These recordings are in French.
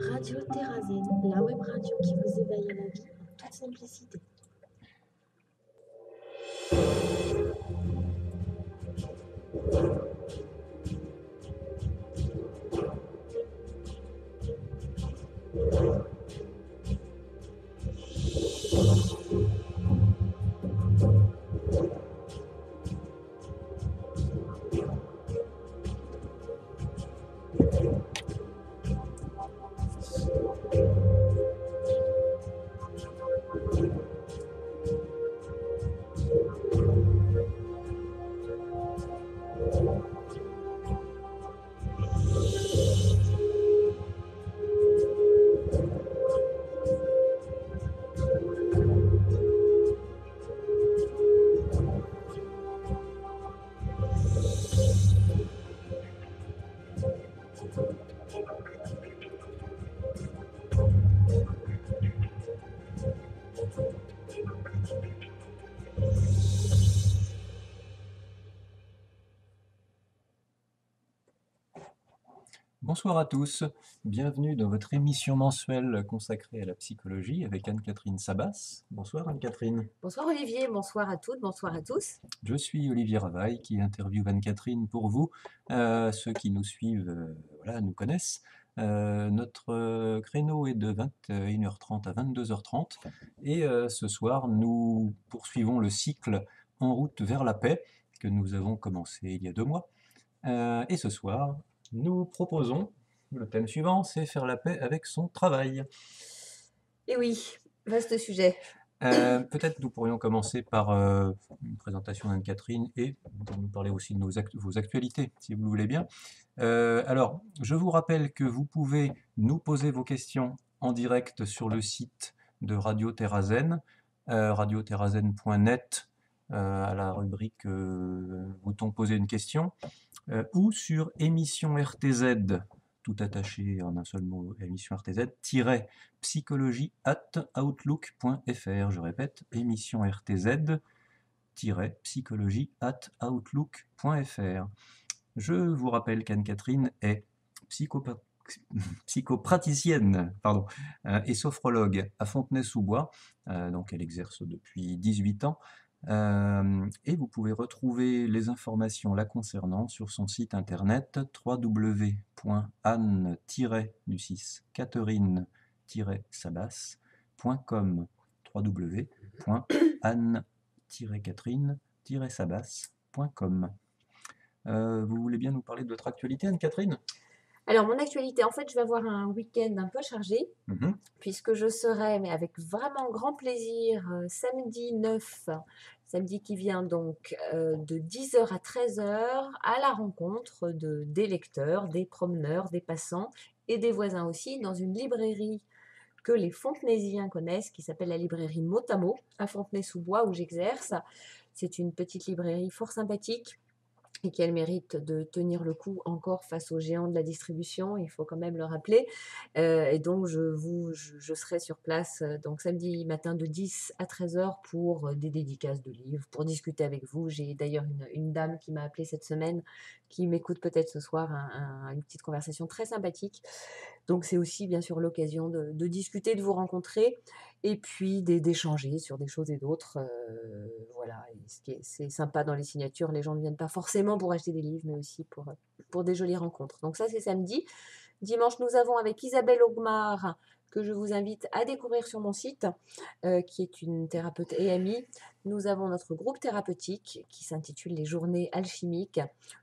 Radio Terrazen, la web radio qui vous éveille à la vie en toute simplicité. Bonsoir à tous, bienvenue dans votre émission mensuelle consacrée à la psychologie avec Anne-Catherine Sabas. Bonsoir Anne-Catherine. Bonsoir Olivier, bonsoir à toutes, bonsoir à tous. Je suis Olivier Ravaille qui interviewe Anne-Catherine pour vous. Ceux qui nous suivent nous connaissent. Notre créneau est de 21h30 à 22h30 et ce soir nous poursuivons le cycle En route vers la paix que nous avons commencé il y a 2 mois. Et ce soir, nous proposons, le thème suivant, c'est faire la paix avec son travail. Et oui, vaste sujet. Peut-être nous pourrions commencer par une présentation d'Anne-Catherine et nous parler aussi de vos actualités, si vous le voulez bien. Alors, je vous rappelle que vous pouvez nous poser vos questions en direct sur le site de Radio Terrazen, radioterrazen.net, à la rubrique bouton poser une question, ou sur émission RTZ, tout attaché en un seul mot, émission RTZ, psychologie@outlook.fr. Je répète, émission RTZ, psychologie@outlook.fr. Je vous rappelle qu'Anne-Catherine est psychopraticienne et sophrologue à Fontenay-sous-Bois, donc elle exerce depuis 18 ans. Et vous pouvez retrouver les informations la concernant sur son site internet www.anne-catherine-sabas.com www.anne-catherine-sabas.com. Vous voulez bien nous parler de votre actualité, Anne-Catherine ? Alors mon actualité, en fait, je vais avoir un week-end un peu chargé, puisque je serai, mais avec vraiment grand plaisir, samedi 9, samedi qui vient donc, de 10h à 13h, à la rencontre des lecteurs, des promeneurs, des passants et des voisins aussi, dans une librairie que les Fontenaisiens connaissent, qui s'appelle la librairie Motamo, à Fontenay-sous-Bois, où j'exerce. C'est une petite librairie fort sympathique, et qui a le mérite de tenir le coup encore face aux géants de la distribution, il faut quand même le rappeler. Et donc, je serai sur place donc samedi matin de 10 à 13h pour des dédicaces de livres, pour discuter avec vous. J'ai d'ailleurs une dame qui m'a appelée cette semaine, qui m'écoute peut-être ce soir, une petite conversation très sympathique. Donc, c'est aussi bien sûr l'occasion de discuter, de vous rencontrer et puis d'échanger sur des choses et d'autres. Voilà, et c'est sympa dans les signatures, les gens ne viennent pas forcément pour acheter des livres, mais aussi pour des jolies rencontres. Donc ça, c'est samedi. Dimanche, nous avons avec Isabelle Augmar, que je vous invite à découvrir sur mon site, qui est une thérapeute EMI. Nous avons notre groupe thérapeutique qui s'intitule les Journées alchimiques,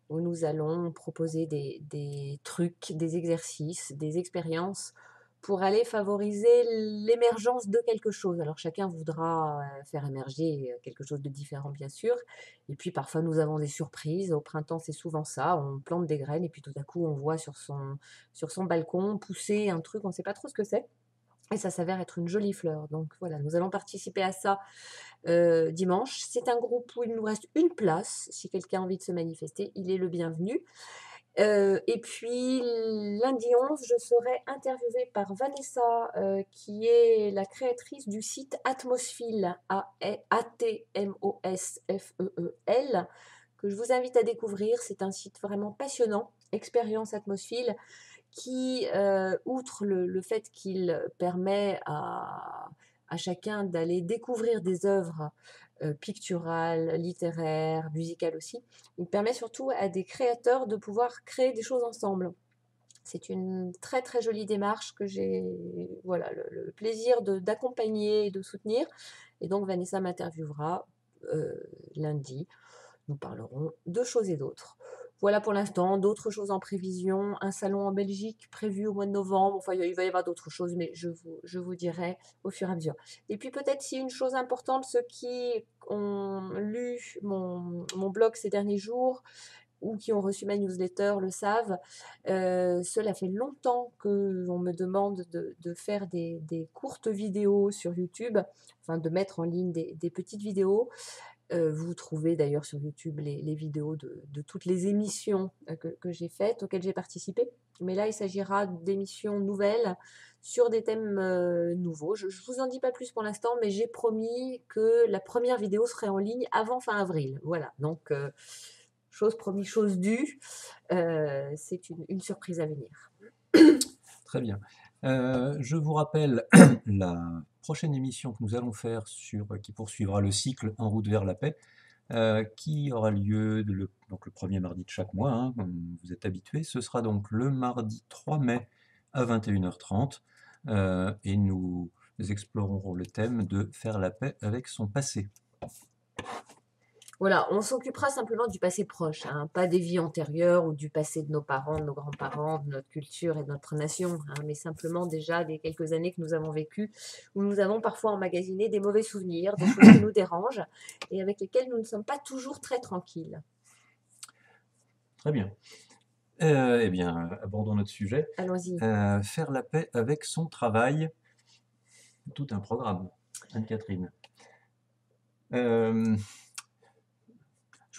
où nous allons proposer des trucs, des exercices, des expériences pour aller favoriser l'émergence de quelque chose. Alors chacun voudra faire émerger quelque chose de différent, bien sûr. Et puis parfois nous avons des surprises. Au printemps, c'est souvent ça. On plante des graines et puis tout à coup, on voit sur son balcon pousser un truc, on ne sait pas trop ce que c'est. Et ça s'avère être une jolie fleur. Donc voilà, nous allons participer à ça dimanche. C'est un groupe où il nous reste une place. Si quelqu'un a envie de se manifester, il est le bienvenu. Et puis lundi 11, je serai interviewée par Vanessa, qui est la créatrice du site Atmosphile, A-T-M-O-S-F-E-E-L, que je vous invite à découvrir. C'est un site vraiment passionnant, Expérience Atmosphile, qui, outre le fait qu'il permet à chacun d'aller découvrir des œuvres picturales, littéraires, musicales aussi, il permet surtout à des créateurs de pouvoir créer des choses ensemble. C'est une très très jolie démarche que j'ai voilà, le plaisir d'accompagner et de soutenir. Et donc Vanessa m'interviewera lundi. Nous parlerons de choses et d'autres. Voilà pour l'instant, d'autres choses en prévision, un salon en Belgique prévu au mois de novembre, enfin il va y avoir d'autres choses, mais je vous dirai au fur et à mesure. Et puis peut-être si une chose importante, ceux qui ont lu mon blog ces derniers jours, ou qui ont reçu ma newsletter le savent, cela fait longtemps qu'on me demande de faire des courtes vidéos sur YouTube, enfin de mettre en ligne des petites vidéos. Vous trouvez d'ailleurs sur YouTube les vidéos de toutes les émissions que j'ai faites, auxquelles j'ai participé. Mais là, il s'agira d'émissions nouvelles sur des thèmes nouveaux. Je ne vous en dis pas plus pour l'instant, mais j'ai promis que la première vidéo serait en ligne avant fin avril. Voilà, donc chose promise, chose due. C'est une surprise à venir. Très bien. Je vous rappelle la prochaine émission que nous allons faire qui poursuivra le cycle En route vers la paix, qui aura lieu donc le premier mardi de chaque mois, hein, comme vous êtes habitués. Ce sera donc le mardi 3 mai à 21h30 et nous explorerons le thème de faire la paix avec son passé. Voilà, on s'occupera simplement du passé proche, hein, pas des vies antérieures ou du passé de nos parents, de nos grands-parents, de notre culture et de notre nation, hein, mais simplement déjà des quelques années que nous avons vécues, où nous avons parfois emmagasiné des mauvais souvenirs, des choses qui nous dérangent et avec lesquelles nous ne sommes pas toujours très tranquilles. Très bien. Eh bien, abordons notre sujet. Allons-y. Faire la paix avec son travail. Tout un programme, Anne-Catherine.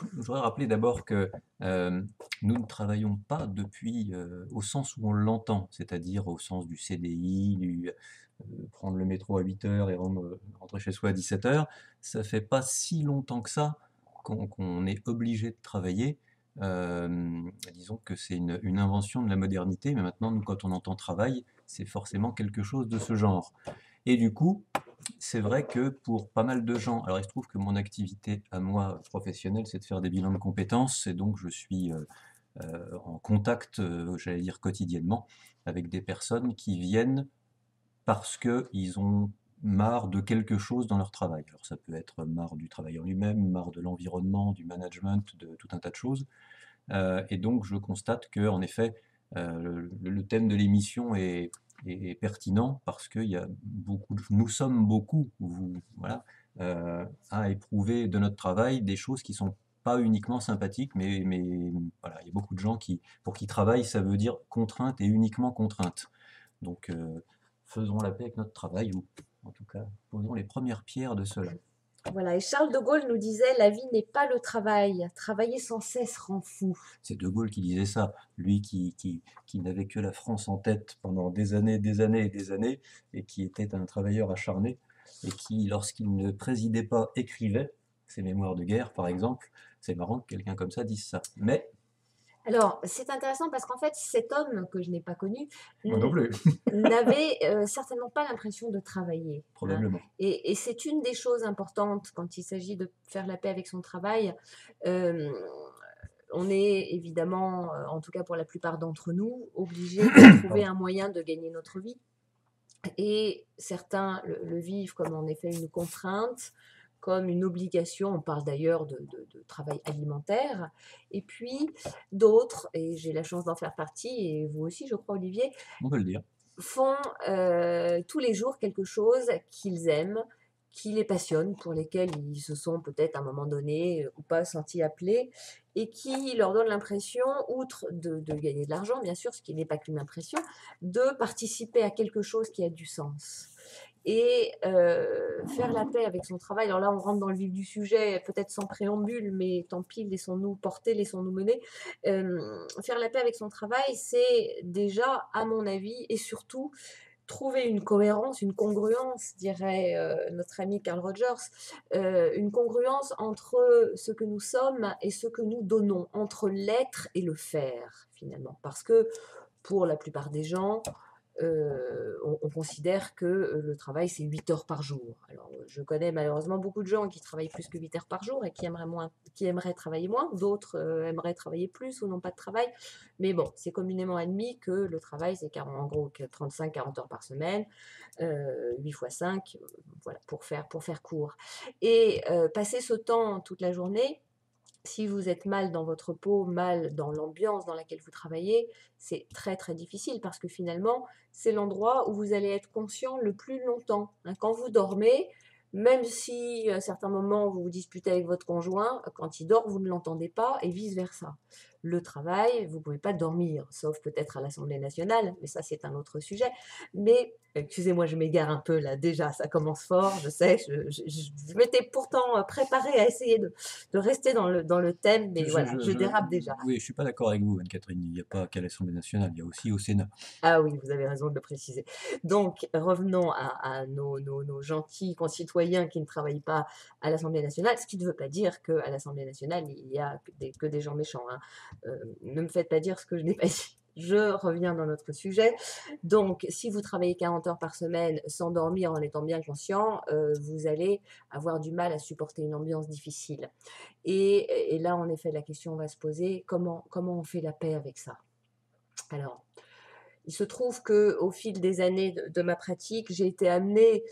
Je voudrais rappeler d'abord que nous ne travaillons pas depuis au sens où on l'entend, c'est-à-dire au sens du CDI, prendre le métro à 8h et rentrer chez soi à 17h. Ça fait pas si longtemps que ça qu'on est obligé de travailler. Disons que c'est une invention de la modernité, mais maintenant, nous, quand on entend travail, c'est forcément quelque chose de ce genre. Et du coup, c'est vrai que pour pas mal de gens, alors il se trouve que mon activité à moi professionnelle, c'est de faire des bilans de compétences, et donc je suis en contact, j'allais dire quotidiennement, avec des personnes qui viennent parce qu'ils ont marre de quelque chose dans leur travail. Alors ça peut être marre du travail en lui-même, marre de l'environnement, du management, de tout un tas de choses. Et donc je constate que, en effet, le thème de l'émission est pertinent parce que nous sommes beaucoup, voilà, à éprouver de notre travail des choses qui sont pas uniquement sympathiques, mais voilà, il y a beaucoup de gens pour qui travail, ça veut dire contrainte et uniquement contrainte. Donc faisons la paix avec notre travail, ou en tout cas posons les premières pierres de cela. Voilà, et Charles de Gaulle nous disait « La vie n'est pas le travail, travailler sans cesse rend fou ». C'est de Gaulle qui disait ça, lui qui n'avait que la France en tête pendant des années et des années, et qui était un travailleur acharné, et qui, lorsqu'il ne présidait pas, écrivait ses mémoires de guerre, par exemple. C'est marrant que quelqu'un comme ça dise ça. Mais alors, c'est intéressant parce qu'en fait, cet homme que je n'ai pas connu moi non plus, n'avait certainement pas l'impression de travailler. Hein. probablement. Et c'est une des choses importantes quand il s'agit de faire la paix avec son travail. On est évidemment, en tout cas pour la plupart d'entre nous, obligés de trouver un moyen de gagner notre vie. Et certains le vivent comme en effet une contrainte, comme une obligation, on parle d'ailleurs de travail alimentaire, et puis d'autres, et j'ai la chance d'en faire partie, et vous aussi je crois Olivier, On peut le dire. font tous les jours quelque chose qu'ils aiment, qui les passionne, pour lesquels ils se sont peut-être à un moment donné ou pas sentis appelés, et qui leur donne l'impression, outre de gagner de l'argent, bien sûr, ce qui n'est pas qu'une impression, de participer à quelque chose qui a du sens. Et faire la paix avec son travail, alors là on rentre dans le vif du sujet, peut-être sans préambule, mais tant pis, laissons-nous porter, laissons-nous mener. Faire la paix avec son travail, c'est déjà, à mon avis, et surtout, trouver une cohérence, une congruence, dirait notre ami Carl Rogers, une congruence entre ce que nous sommes et ce que nous donnons, entre l'être et le faire, finalement. Parce que pour la plupart des gens, on considère que le travail, c'est 8 heures par jour. Alors, je connais malheureusement beaucoup de gens qui travaillent plus que 8 heures par jour et qui aimeraient travailler moins. D'autres aimeraient travailler plus ou n'ont pas de travail. Mais bon, c'est communément admis que le travail, c'est en gros 35-40 heures par semaine, 8 fois 5, voilà, pour faire court. Et passer ce temps toute la journée, si vous êtes mal dans votre peau, mal dans l'ambiance dans laquelle vous travaillez, c'est très très difficile parce que finalement, c'est l'endroit où vous allez être conscient le plus longtemps. Quand vous dormez, même si à certains moments vous vous disputez avec votre conjoint, quand il dort, vous ne l'entendez pas et vice-versa. Le travail, vous ne pouvez pas dormir, sauf peut-être à l'Assemblée nationale, mais ça c'est un autre sujet. Mais, excusez-moi, je m'égare un peu là, déjà, ça commence fort, je sais, je m'étais pourtant préparée à essayer de rester dans le thème, mais voilà, je dérape déjà. Oui, je ne suis pas d'accord avec vous, Anne-Catherine. Il n'y a pas qu'à l'Assemblée nationale, il y a aussi au Sénat. Ah oui, vous avez raison de le préciser. Donc, revenons à nos gentils concitoyens qui ne travaillent pas à l'Assemblée nationale, ce qui ne veut pas dire qu'à l'Assemblée nationale, il n'y a que des gens méchants. Ne me faites pas dire ce que je n'ai pas dit. Je reviens dans notre sujet. Donc, si vous travaillez 40 heures par semaine sans dormir en étant bien conscient, vous allez avoir du mal à supporter une ambiance difficile. Et là, en effet, la question va se poser, comment on fait la paix avec ça? Alors, il se trouve qu'au fil des années de ma pratique, j'ai été amenée,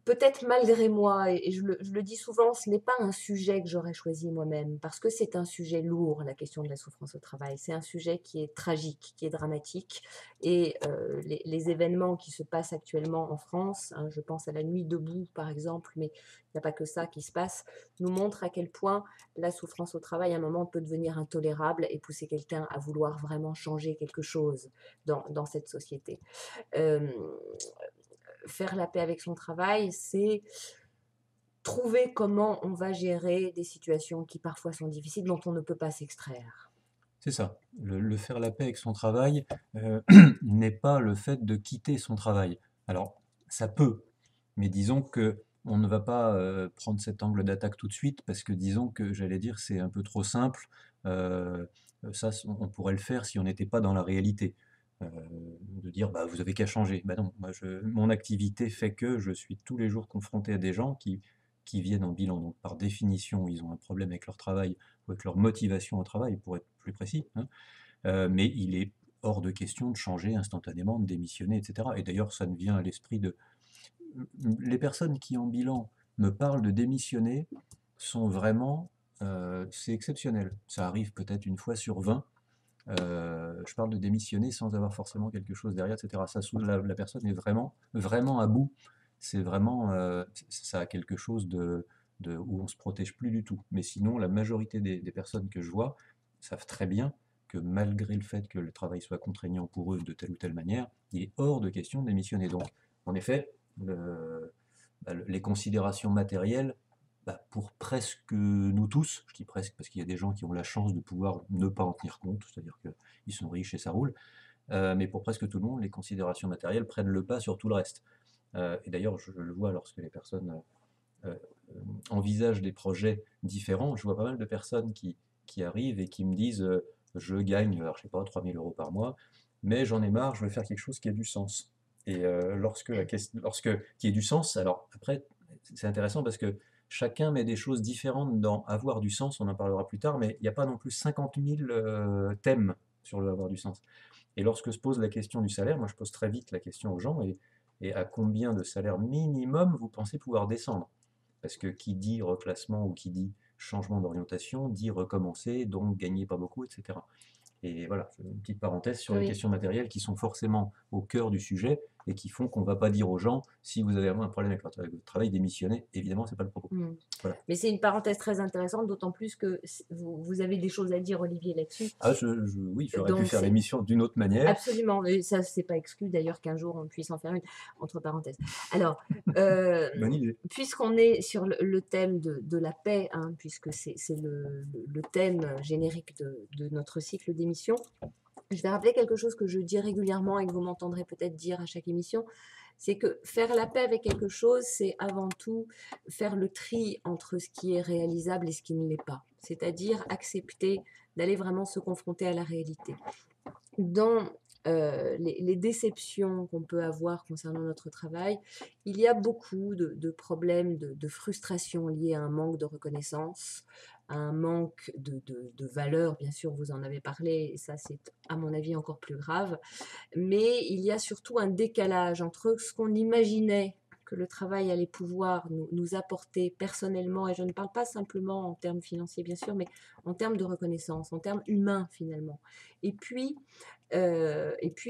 peut-être malgré moi, et je le dis souvent, ce n'est pas un sujet que j'aurais choisi moi-même, parce que c'est un sujet lourd, la question de la souffrance au travail. C'est un sujet qui est tragique, qui est dramatique, et les événements qui se passent actuellement en France, je pense à la Nuit debout par exemple, mais il n'y a pas que ça qui se passe, nous montrent à quel point la souffrance au travail, à un moment, peut devenir intolérable et pousser quelqu'un à vouloir vraiment changer quelque chose dans cette société. Euh, Faire la paix avec son travail, c'est trouver comment on va gérer des situations qui parfois sont difficiles, dont on ne peut pas s'extraire. C'est ça. Le faire la paix avec son travail n'est pas le fait de quitter son travail. Alors, ça peut, mais disons que on ne va pas prendre cet angle d'attaque tout de suite, parce que disons que, j'allais dire, c'est un peu trop simple. Euh, Ça, on pourrait le faire si on n'était pas dans la réalité. De dire, bah, vous avez qu'à changer. Bah non, moi, mon activité fait que je suis tous les jours confronté à des gens qui viennent en bilan. Donc, par définition, ils ont un problème avec leur travail ou avec leur motivation au travail, pour être plus précis, hein. Mais il est hors de question de changer instantanément, de démissionner, etc. Et d'ailleurs, ça ne vient à l'esprit de... Les personnes qui en bilan me parlent de démissionner sont vraiment... c'est exceptionnel. Ça arrive peut-être une fois sur 20. Je parle de démissionner sans avoir forcément quelque chose derrière, etc. Ça, la personne est vraiment, vraiment à bout. C'est vraiment... ça a quelque chose où on se protège plus du tout. Mais sinon, la majorité des personnes que je vois savent très bien que malgré le fait que le travail soit contraignant pour eux de telle ou telle manière, il est hors de question de démissionner. Donc, en effet, les considérations matérielles, pour presque nous tous, je dis presque parce qu'il y a des gens qui ont la chance de pouvoir ne pas en tenir compte, c'est-à-dire qu'ils sont riches et ça roule, mais pour presque tout le monde, les considérations matérielles prennent le pas sur tout le reste. Et d'ailleurs, je le vois lorsque les personnes envisagent des projets différents. Je vois pas mal de personnes qui arrivent et qui me disent je gagne, alors, je sais pas, 3 000 euros par mois, mais j'en ai marre, je veux faire quelque chose qui a du sens. Et lorsque qui ait du sens, alors après, c'est intéressant parce que chacun met des choses différentes dans avoir du sens, on en parlera plus tard, mais il n'y a pas non plus 50 000 thèmes sur le avoir du sens. Et lorsque se pose la question du salaire, moi je pose très vite la question aux gens, et à combien de salaire minimum vous pensez pouvoir descendre? Parce que qui dit reclassement ou qui dit changement d'orientation dit recommencer, donc gagner pas beaucoup, etc. Et voilà, une petite parenthèse sur les Oui. questions matérielles qui sont forcément au cœur du sujet et qui font qu'on ne va pas dire aux gens, si vous avez vraiment un problème avec votre travail, démissionnez. Évidemment, ce n'est pas le propos. Voilà. Mais c'est une parenthèse très intéressante, d'autant plus que vous avez des choses à dire, Olivier, là-dessus. Ah, oui, j'aurais pu faire l'émission d'une autre manière. Absolument, et ça, c'est pas exclu d'ailleurs qu'un jour on puisse en faire une, entre parenthèses. Alors, Bonne idée. puisqu'on est sur le thème de la paix, puisque c'est le thème générique de notre cycle d'émissions, je vais rappeler quelque chose que je dis régulièrement et que vous m'entendrez peut-être dire à chaque émission, c'est que faire la paix avec quelque chose, c'est avant tout faire le tri entre ce qui est réalisable et ce qui ne l'est pas. C'est-à-dire accepter d'aller vraiment se confronter à la réalité. Dans les déceptions qu'on peut avoir concernant notre travail, il y a beaucoup de problèmes de frustration liés à un manque de reconnaissance, à un manque de valeur, bien sûr, vous en avez parlé, et ça c'est à mon avis encore plus grave, mais il y a surtout un décalage entre ce qu'on imaginait que le travail allait pouvoir nous apporter personnellement, et je ne parle pas simplement en termes financiers bien sûr, mais en termes de reconnaissance, en termes humains finalement. Et puis,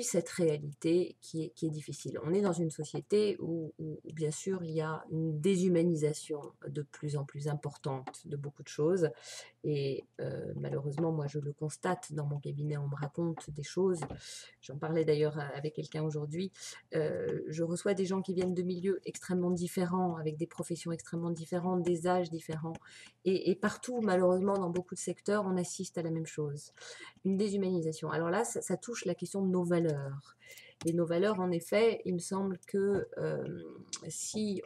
cette réalité qui est difficile. On est dans une société où, bien sûr, il y a une déshumanisation de plus en plus importante de beaucoup de choses. Et malheureusement, moi, je le constate dans mon cabinet, on me raconte des choses. J'en parlais d'ailleurs avec quelqu'un aujourd'hui. Je reçois des gens qui viennent de milieux extrêmement différents, avec des professions extrêmement différentes, des âges différents. Et partout, malheureusement, dans beaucoup de secteurs, on assiste à la même chose, une déshumanisation. Alors là, ça touche la question de nos valeurs. Et nos valeurs, en effet, il me semble que si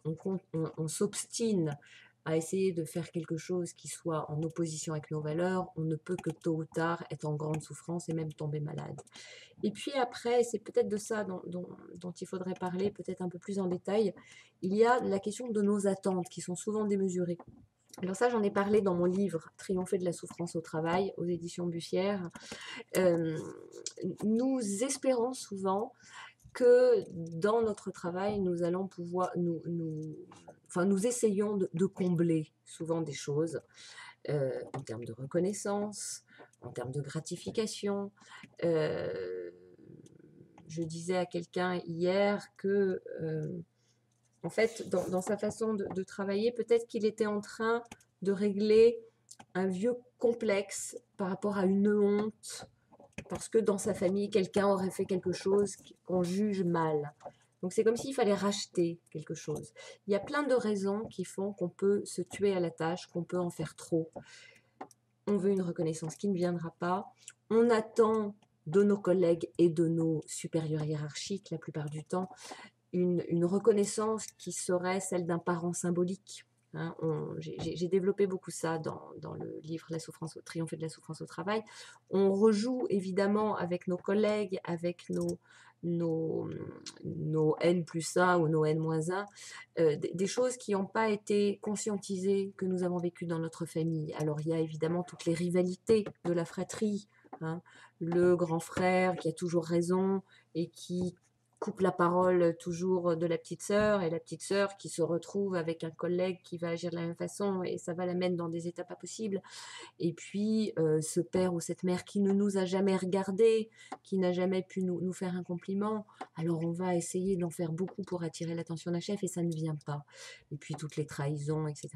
on s'obstine à essayer de faire quelque chose qui soit en opposition avec nos valeurs, on ne peut que tôt ou tard être en grande souffrance et même tomber malade. Et puis après, c'est peut-être de ça dont il faudrait parler peut-être un peu plus en détail, il y a la question de nos attentes qui sont souvent démesurées. Alors ça, j'en ai parlé dans mon livre Triompher de la souffrance au travail, aux éditions Bussière. Nous espérons souvent que dans notre travail, nous allons pouvoir, nous essayons de combler souvent des choses en termes de reconnaissance, en termes de gratification. Je disais à quelqu'un hier que, en fait, dans sa façon de travailler, peut-être qu'il était en train de régler un vieux complexe par rapport à une honte, parce que dans sa famille, quelqu'un aurait fait quelque chose qu'on juge mal. Donc c'est comme s'il fallait racheter quelque chose. Il y a plein de raisons qui font qu'on peut se tuer à la tâche, qu'on peut en faire trop. On veut une reconnaissance qui ne viendra pas. On attend de nos collègues et de nos supérieurs hiérarchiques, la plupart du temps, une reconnaissance qui serait celle d'un parent symbolique. Hein, j'ai développé beaucoup ça dans le livre Triompher de la souffrance au travail. On rejoue évidemment avec nos collègues, avec nos N+1 ou nos N-1, des choses qui n'ont pas été conscientisées, que nous avons vécues dans notre famille. Alors il y a évidemment toutes les rivalités de la fratrie, hein, le grand frère qui a toujours raison et qui coupe la parole toujours de la petite sœur, et la petite sœur qui se retrouve avec un collègue qui va agir de la même façon, et ça va la mettre dans des états pas possibles. Et puis ce père ou cette mère qui ne nous a jamais regardés, qui n'a jamais pu nous faire un compliment, alors on va essayer d'en faire beaucoup pour attirer l'attention d'un chef, et ça ne vient pas. Et puis toutes les trahisons, etc.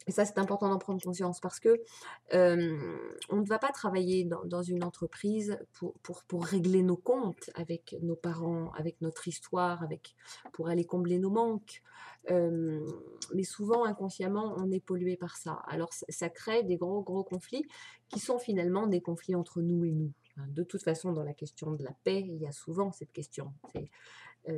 Et ça, c'est important d'en prendre conscience, parce que on ne va pas travailler dans une entreprise pour régler nos comptes avec nos parents, avec notre histoire, pour aller combler nos manques. Mais souvent, inconsciemment, on est pollué par ça. Alors, ça crée des gros conflits qui sont finalement des conflits entre nous et nous. De toute façon, dans la question de la paix, il y a souvent cette question.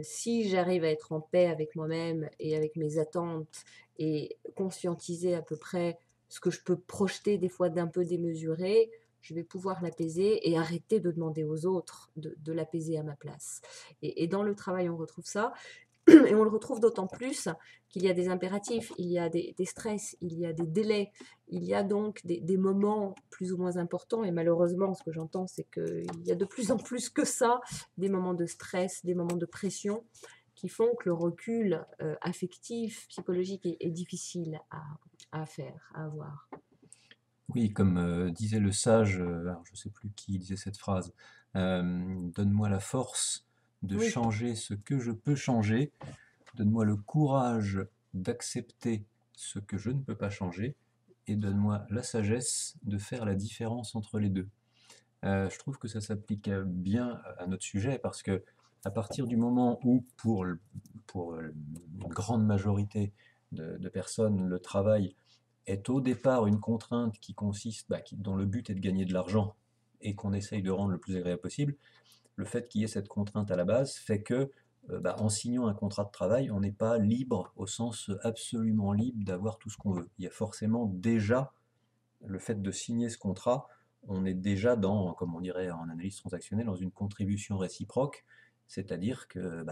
Si j'arrive à être en paix avec moi-même et avec mes attentes et conscientiser à peu près ce que je peux projeter des fois d'un peu démesuré, je vais pouvoir l'apaiser et arrêter de demander aux autres de l'apaiser à ma place. Et dans le travail, on retrouve ça. Et on le retrouve d'autant plus qu'il y a des impératifs, il y a des stress, il y a des délais, il y a donc des moments plus ou moins importants. Et malheureusement, ce que j'entends, c'est qu'il y a de plus en plus que ça, des moments de stress, des moments de pression, qui font que le recul affectif, psychologique est difficile à faire, à avoir. Oui, comme disait le sage, alors je ne sais plus qui disait cette phrase, donne-moi la force de Oui. changer ce que je peux changer, donne-moi le courage d'accepter ce que je ne peux pas changer, et donne-moi la sagesse de faire la différence entre les deux. Je trouve que ça s'applique bien à notre sujet, parce que à partir du moment où, pour une grande majorité de personnes, le travail est au départ une contrainte qui consiste, dont le but est de gagner de l'argent et qu'on essaye de rendre le plus agréable possible, le fait qu'il y ait cette contrainte à la base fait que, en signant un contrat de travail, on n'est pas libre au sens absolument libre d'avoir tout ce qu'on veut. Il y a forcément déjà le fait de signer ce contrat, on est déjà dans, comme on dirait en analyse transactionnelle, dans une contribution réciproque, c'est-à-dire que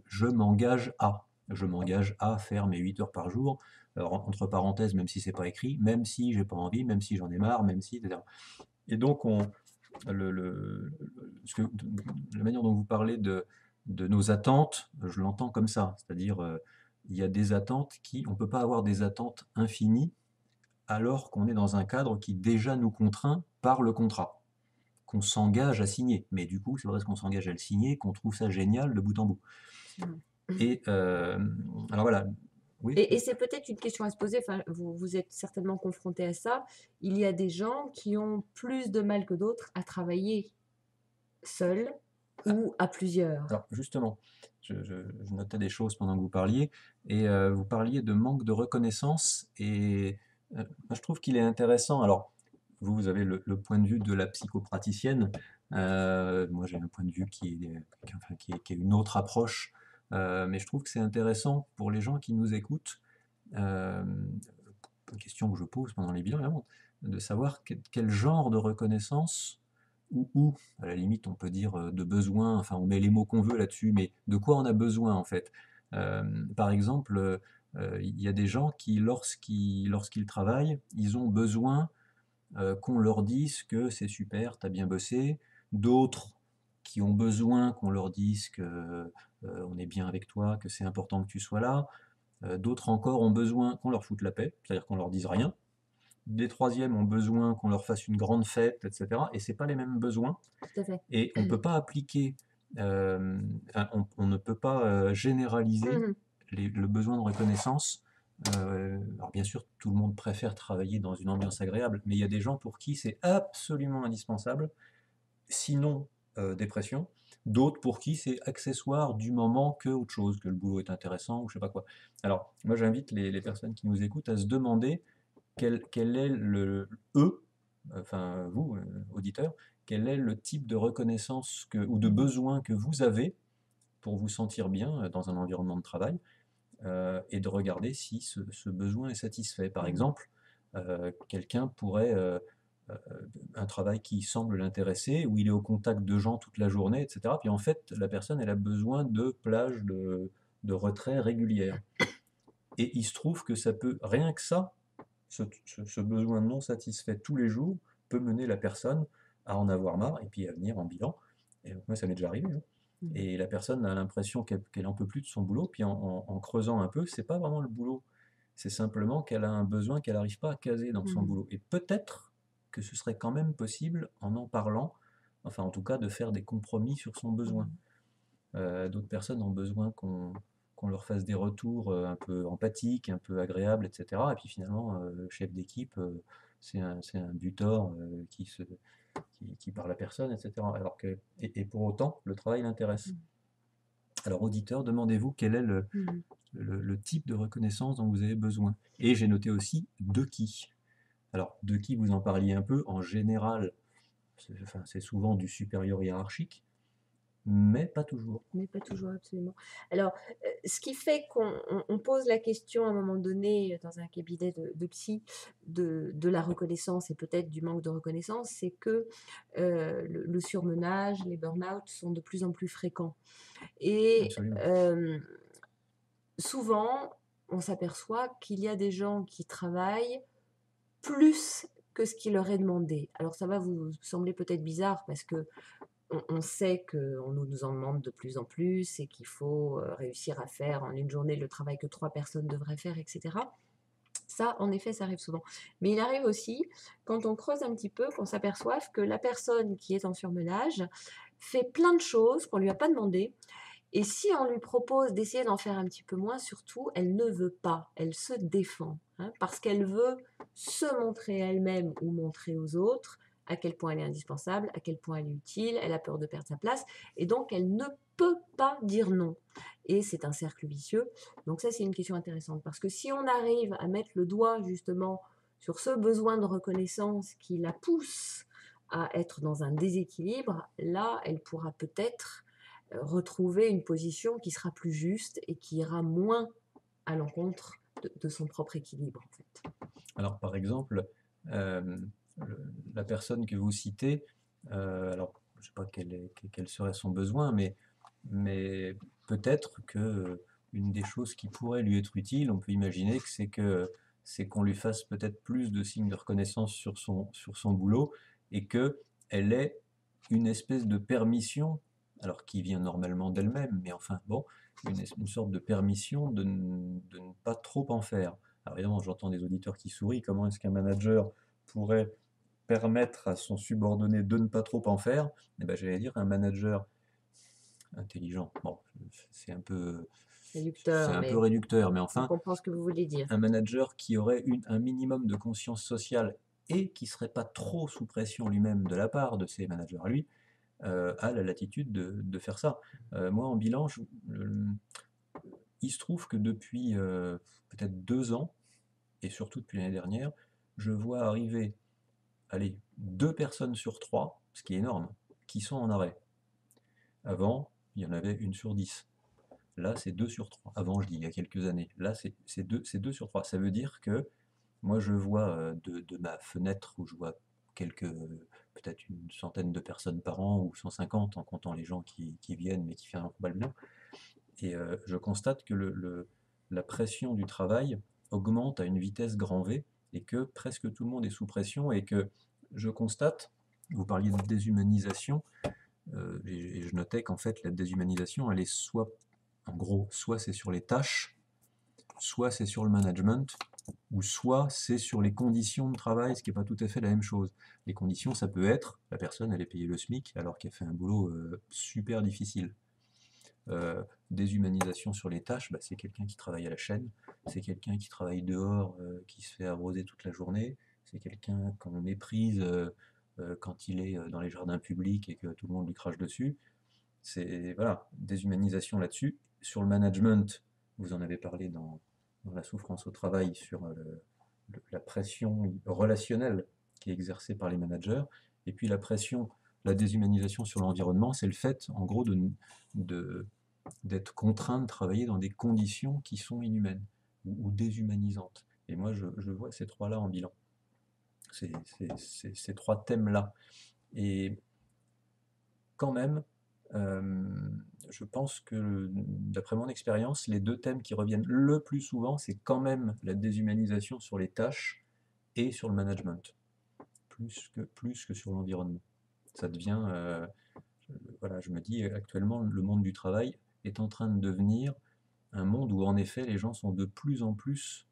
je m'engage à faire mes 8 heures par jour, entre parenthèses, même si c'est pas écrit, même si j'ai pas envie, même si j'en ai marre, même si, etc. Et donc, la manière dont vous parlez de nos attentes, je l'entends comme ça, c'est-à-dire il y a des attentes on ne peut pas avoir des attentes infinies alors qu'on est dans un cadre qui déjà nous contraint par le contrat, qu'on s'engage à signer. Mais du coup, c'est parce qu'on s'engage à le signer qu'on trouve ça génial de bout en bout. Et alors voilà, oui. Et c'est peut-être une question à se poser, enfin, vous êtes certainement confronté à ça. Il y a des gens qui ont plus de mal que d'autres à travailler seuls ou à plusieurs. Alors justement, je notais des choses pendant que vous parliez, et vous parliez de manque de reconnaissance, et moi je trouve qu'il est intéressant. Alors, vous avez le point de vue de la psychopraticienne, moi j'ai un point de vue qui est une autre approche, mais je trouve que c'est intéressant pour les gens qui nous écoutent, une question que je pose pendant les bilans, évidemment, de savoir quel genre de reconnaissance ou, à la limite, on peut dire de besoin, enfin, on met les mots qu'on veut là-dessus, mais de quoi on a besoin, en fait. Par exemple, il y a des gens qui, lorsqu'ils travaillent, ils ont besoin qu'on leur dise que c'est super, t'as bien bossé. D'autres qui ont besoin qu'on leur dise que on est bien avec toi, que c'est important que tu sois là. D'autres encore ont besoin qu'on leur foute la paix, c'est-à-dire qu'on leur dise rien. Des troisièmes ont besoin qu'on leur fasse une grande fête, etc. Et c'est pas les mêmes besoins. Tout à fait. Et on peut pas appliquer, on ne peut pas généraliser le besoin de reconnaissance. Alors bien sûr, tout le monde préfère travailler dans une ambiance agréable, mais il y a des gens pour qui c'est absolument indispensable, sinon dépression. D'autres pour qui c'est accessoire du moment que autre chose, que le boulot est intéressant ou je sais pas quoi. Alors moi j'invite les personnes qui nous écoutent à se demander quel est enfin vous, auditeurs, quel est le type de reconnaissance ou de besoin que vous avez pour vous sentir bien dans un environnement de travail, et de regarder si ce besoin est satisfait. Par exemple, quelqu'un pourrait, un travail qui semble l'intéresser, où il est au contact de gens toute la journée, etc. Puis en fait, la personne, elle a besoin de plages de retrait régulières. Et il se trouve que ça peut, rien que ça, ce besoin non satisfait tous les jours peut mener la personne à en avoir marre et puis à venir en bilan. Et moi, ça m'est déjà arrivé, hein. Et la personne a l'impression qu'elle en peut plus de son boulot, puis en creusant un peu, c'est pas vraiment le boulot. C'est simplement qu'elle a un besoin qu'elle n'arrive pas à caser dans son boulot. Et peut-être que ce serait quand même possible, en parlant, enfin en tout cas de faire des compromis sur son besoin. D'autres personnes ont besoin qu'on leur fasse des retours un peu empathiques, un peu agréables, etc. Et puis finalement, le chef d'équipe, c'est un butor qui parle à personne, etc. Alors et pour autant, le travail l'intéresse. Alors, auditeur, demandez-vous quel est le type de reconnaissance dont vous avez besoin. Et j'ai noté aussi de qui. Alors, de qui vous en parliez un peu, en général, c'est souvent du supérieur hiérarchique, mais pas toujours. Mais pas toujours, absolument. Alors, ce qui fait qu'on pose la question à un moment donné dans un cabinet de psy de la reconnaissance et peut-être du manque de reconnaissance, c'est que le surmenage, les burn-out sont de plus en plus fréquents. Et souvent, on s'aperçoit qu'il y a des gens qui travaillent plus que ce qui leur est demandé. Alors ça va vous sembler peut-être bizarre parce que on sait qu'on nous en demande de plus en plus et qu'il faut réussir à faire en une journée le travail que 3 personnes devraient faire, etc. Ça, en effet, ça arrive souvent. Mais il arrive aussi, quand on creuse un petit peu, qu'on s'aperçoive que la personne qui est en surmenage fait plein de choses qu'on ne lui a pas demandé. Et si on lui propose d'essayer d'en faire un petit peu moins, surtout, elle ne veut pas, elle se défend, hein, parce qu'elle veut se montrer elle-même ou montrer aux autres à quel point elle est indispensable, à quel point elle est utile, elle a peur de perdre sa place, et donc elle ne peut pas dire non. Et c'est un cercle vicieux. Donc ça, c'est une question intéressante, parce que si on arrive à mettre le doigt justement sur ce besoin de reconnaissance qui la pousse à être dans un déséquilibre, là, elle pourra peut-être retrouver une position qui sera plus juste et qui ira moins à l'encontre de son propre équilibre, en fait. Alors, par exemple, la personne que vous citez, alors je ne sais pas quel serait son besoin, mais peut-être que une des choses qui pourrait lui être utile, on peut imaginer c'est qu'on lui fasse peut-être plus de signes de reconnaissance sur son boulot et qu'elle ait une espèce de permission, alors qui vient normalement d'elle-même, mais enfin bon, une sorte de permission de ne pas trop en faire. Alors évidemment, j'entends des auditeurs qui sourient. Comment est-ce qu'un manager pourrait permettre à son subordonné de ne pas trop en faire? Eh ben, j'allais dire un manager intelligent. Bon, c'est un peu, c'est Réducteur, un peu mais réducteur, mais on enfin, comprend ce que vous voulez dire. un manager qui aurait un minimum de conscience sociale et qui serait pas trop sous pression lui-même de la part de ses managers à lui, a la latitude de faire ça. Moi, en bilan, il se trouve que depuis peut-être 2 ans, et surtout depuis l'année dernière, je vois arriver, allez, 2 personnes sur 3, ce qui est énorme, qui sont en arrêt. Avant, il y en avait 1 sur 10. Là, c'est 2 sur 3. Avant, je dis il y a quelques années. Là, c'est 2 sur 3. Ça veut dire que moi, je vois de ma fenêtre où je vois peut-être une centaine de personnes par an ou 150 en comptant les gens qui viennent mais qui viennent probablement. Et je constate que la pression du travail augmente à une vitesse grand V et que presque tout le monde est sous pression et que je constate, vous parliez de déshumanisation, et je notais qu'en fait la déshumanisation, elle est en gros, soit c'est sur les tâches, soit c'est sur le management, ou soit c'est sur les conditions de travail, ce qui n'est pas tout à fait la même chose. Les conditions, ça peut être, la personne, elle est payée le SMIC alors qu'elle fait un boulot super difficile. Déshumanisation sur les tâches, bah, c'est quelqu'un qui travaille à la chaîne, c'est quelqu'un qui travaille dehors, qui se fait arroser toute la journée, c'est quelqu'un qu'on méprise quand il est dans les jardins publics et que tout le monde lui crache dessus. C'est voilà, déshumanisation là-dessus. Sur le management, vous en avez parlé dans la souffrance au travail, sur la pression relationnelle qui est exercée par les managers, et puis la déshumanisation sur l'environnement, c'est le fait, en gros, d'être contraint de travailler dans des conditions qui sont inhumaines ou déshumanisantes. Et moi, je vois ces trois-là en bilan, ces trois thèmes-là. Et quand même, je pense que, d'après mon expérience, les 2 thèmes qui reviennent le plus souvent, c'est quand même la déshumanisation sur les tâches et sur le management, plus que sur l'environnement. Ça devient, voilà, je me dis actuellement, le monde du travail est en train de devenir un monde où en effet les gens sont de plus en plus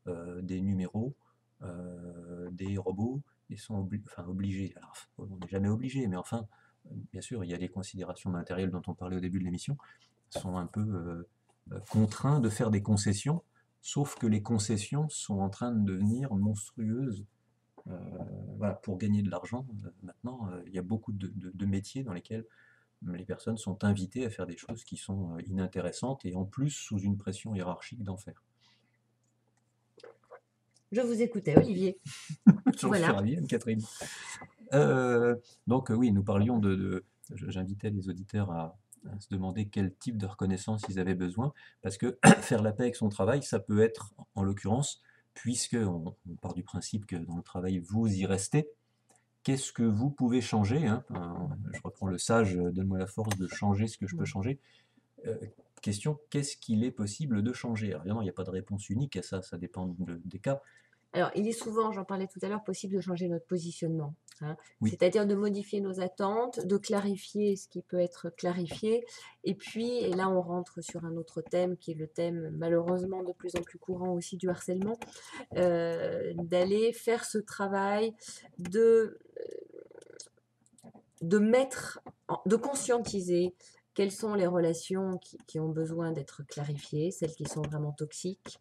des numéros, des robots, et sont obligés. Alors, on n'est jamais obligé, mais enfin, bien sûr, il y a des considérations matérielles dont on parlait au début de l'émission, sont un peu contraints de faire des concessions, sauf que les concessions sont en train de devenir monstrueuses. Voilà, pour gagner de l'argent, maintenant, il y a beaucoup de métiers dans lesquels les personnes sont invitées à faire des choses qui sont inintéressantes et en plus sous une pression hiérarchique d'en faire. Je vous écoutais, Olivier. J'en suis ravi, Anne-Catherine. Donc oui, nous parlions j'invitais les auditeurs à se demander quel type de reconnaissance ils avaient besoin, parce que faire la paix avec son travail, ça peut être, en l'occurrence, puisque on part du principe que dans le travail, vous y restez, qu'est-ce que vous pouvez changer, hein? Je reprends le sage, donne-moi la force de changer ce que je peux changer. Question, qu'est-ce qu'il est possible de changer? Alors évidemment, il n'y a pas de réponse unique à ça, ça dépend des cas. Alors, il est souvent, j'en parlais tout à l'heure, possible de changer notre positionnement, hein. Oui. C'est-à-dire de modifier nos attentes, de clarifier ce qui peut être clarifié. Et puis, et là, on rentre sur un autre thème qui est le thème malheureusement de plus en plus courant aussi du harcèlement, d'aller faire ce travail de conscientiser quelles sont les relations qui ont besoin d'être clarifiées, celles qui sont vraiment toxiques,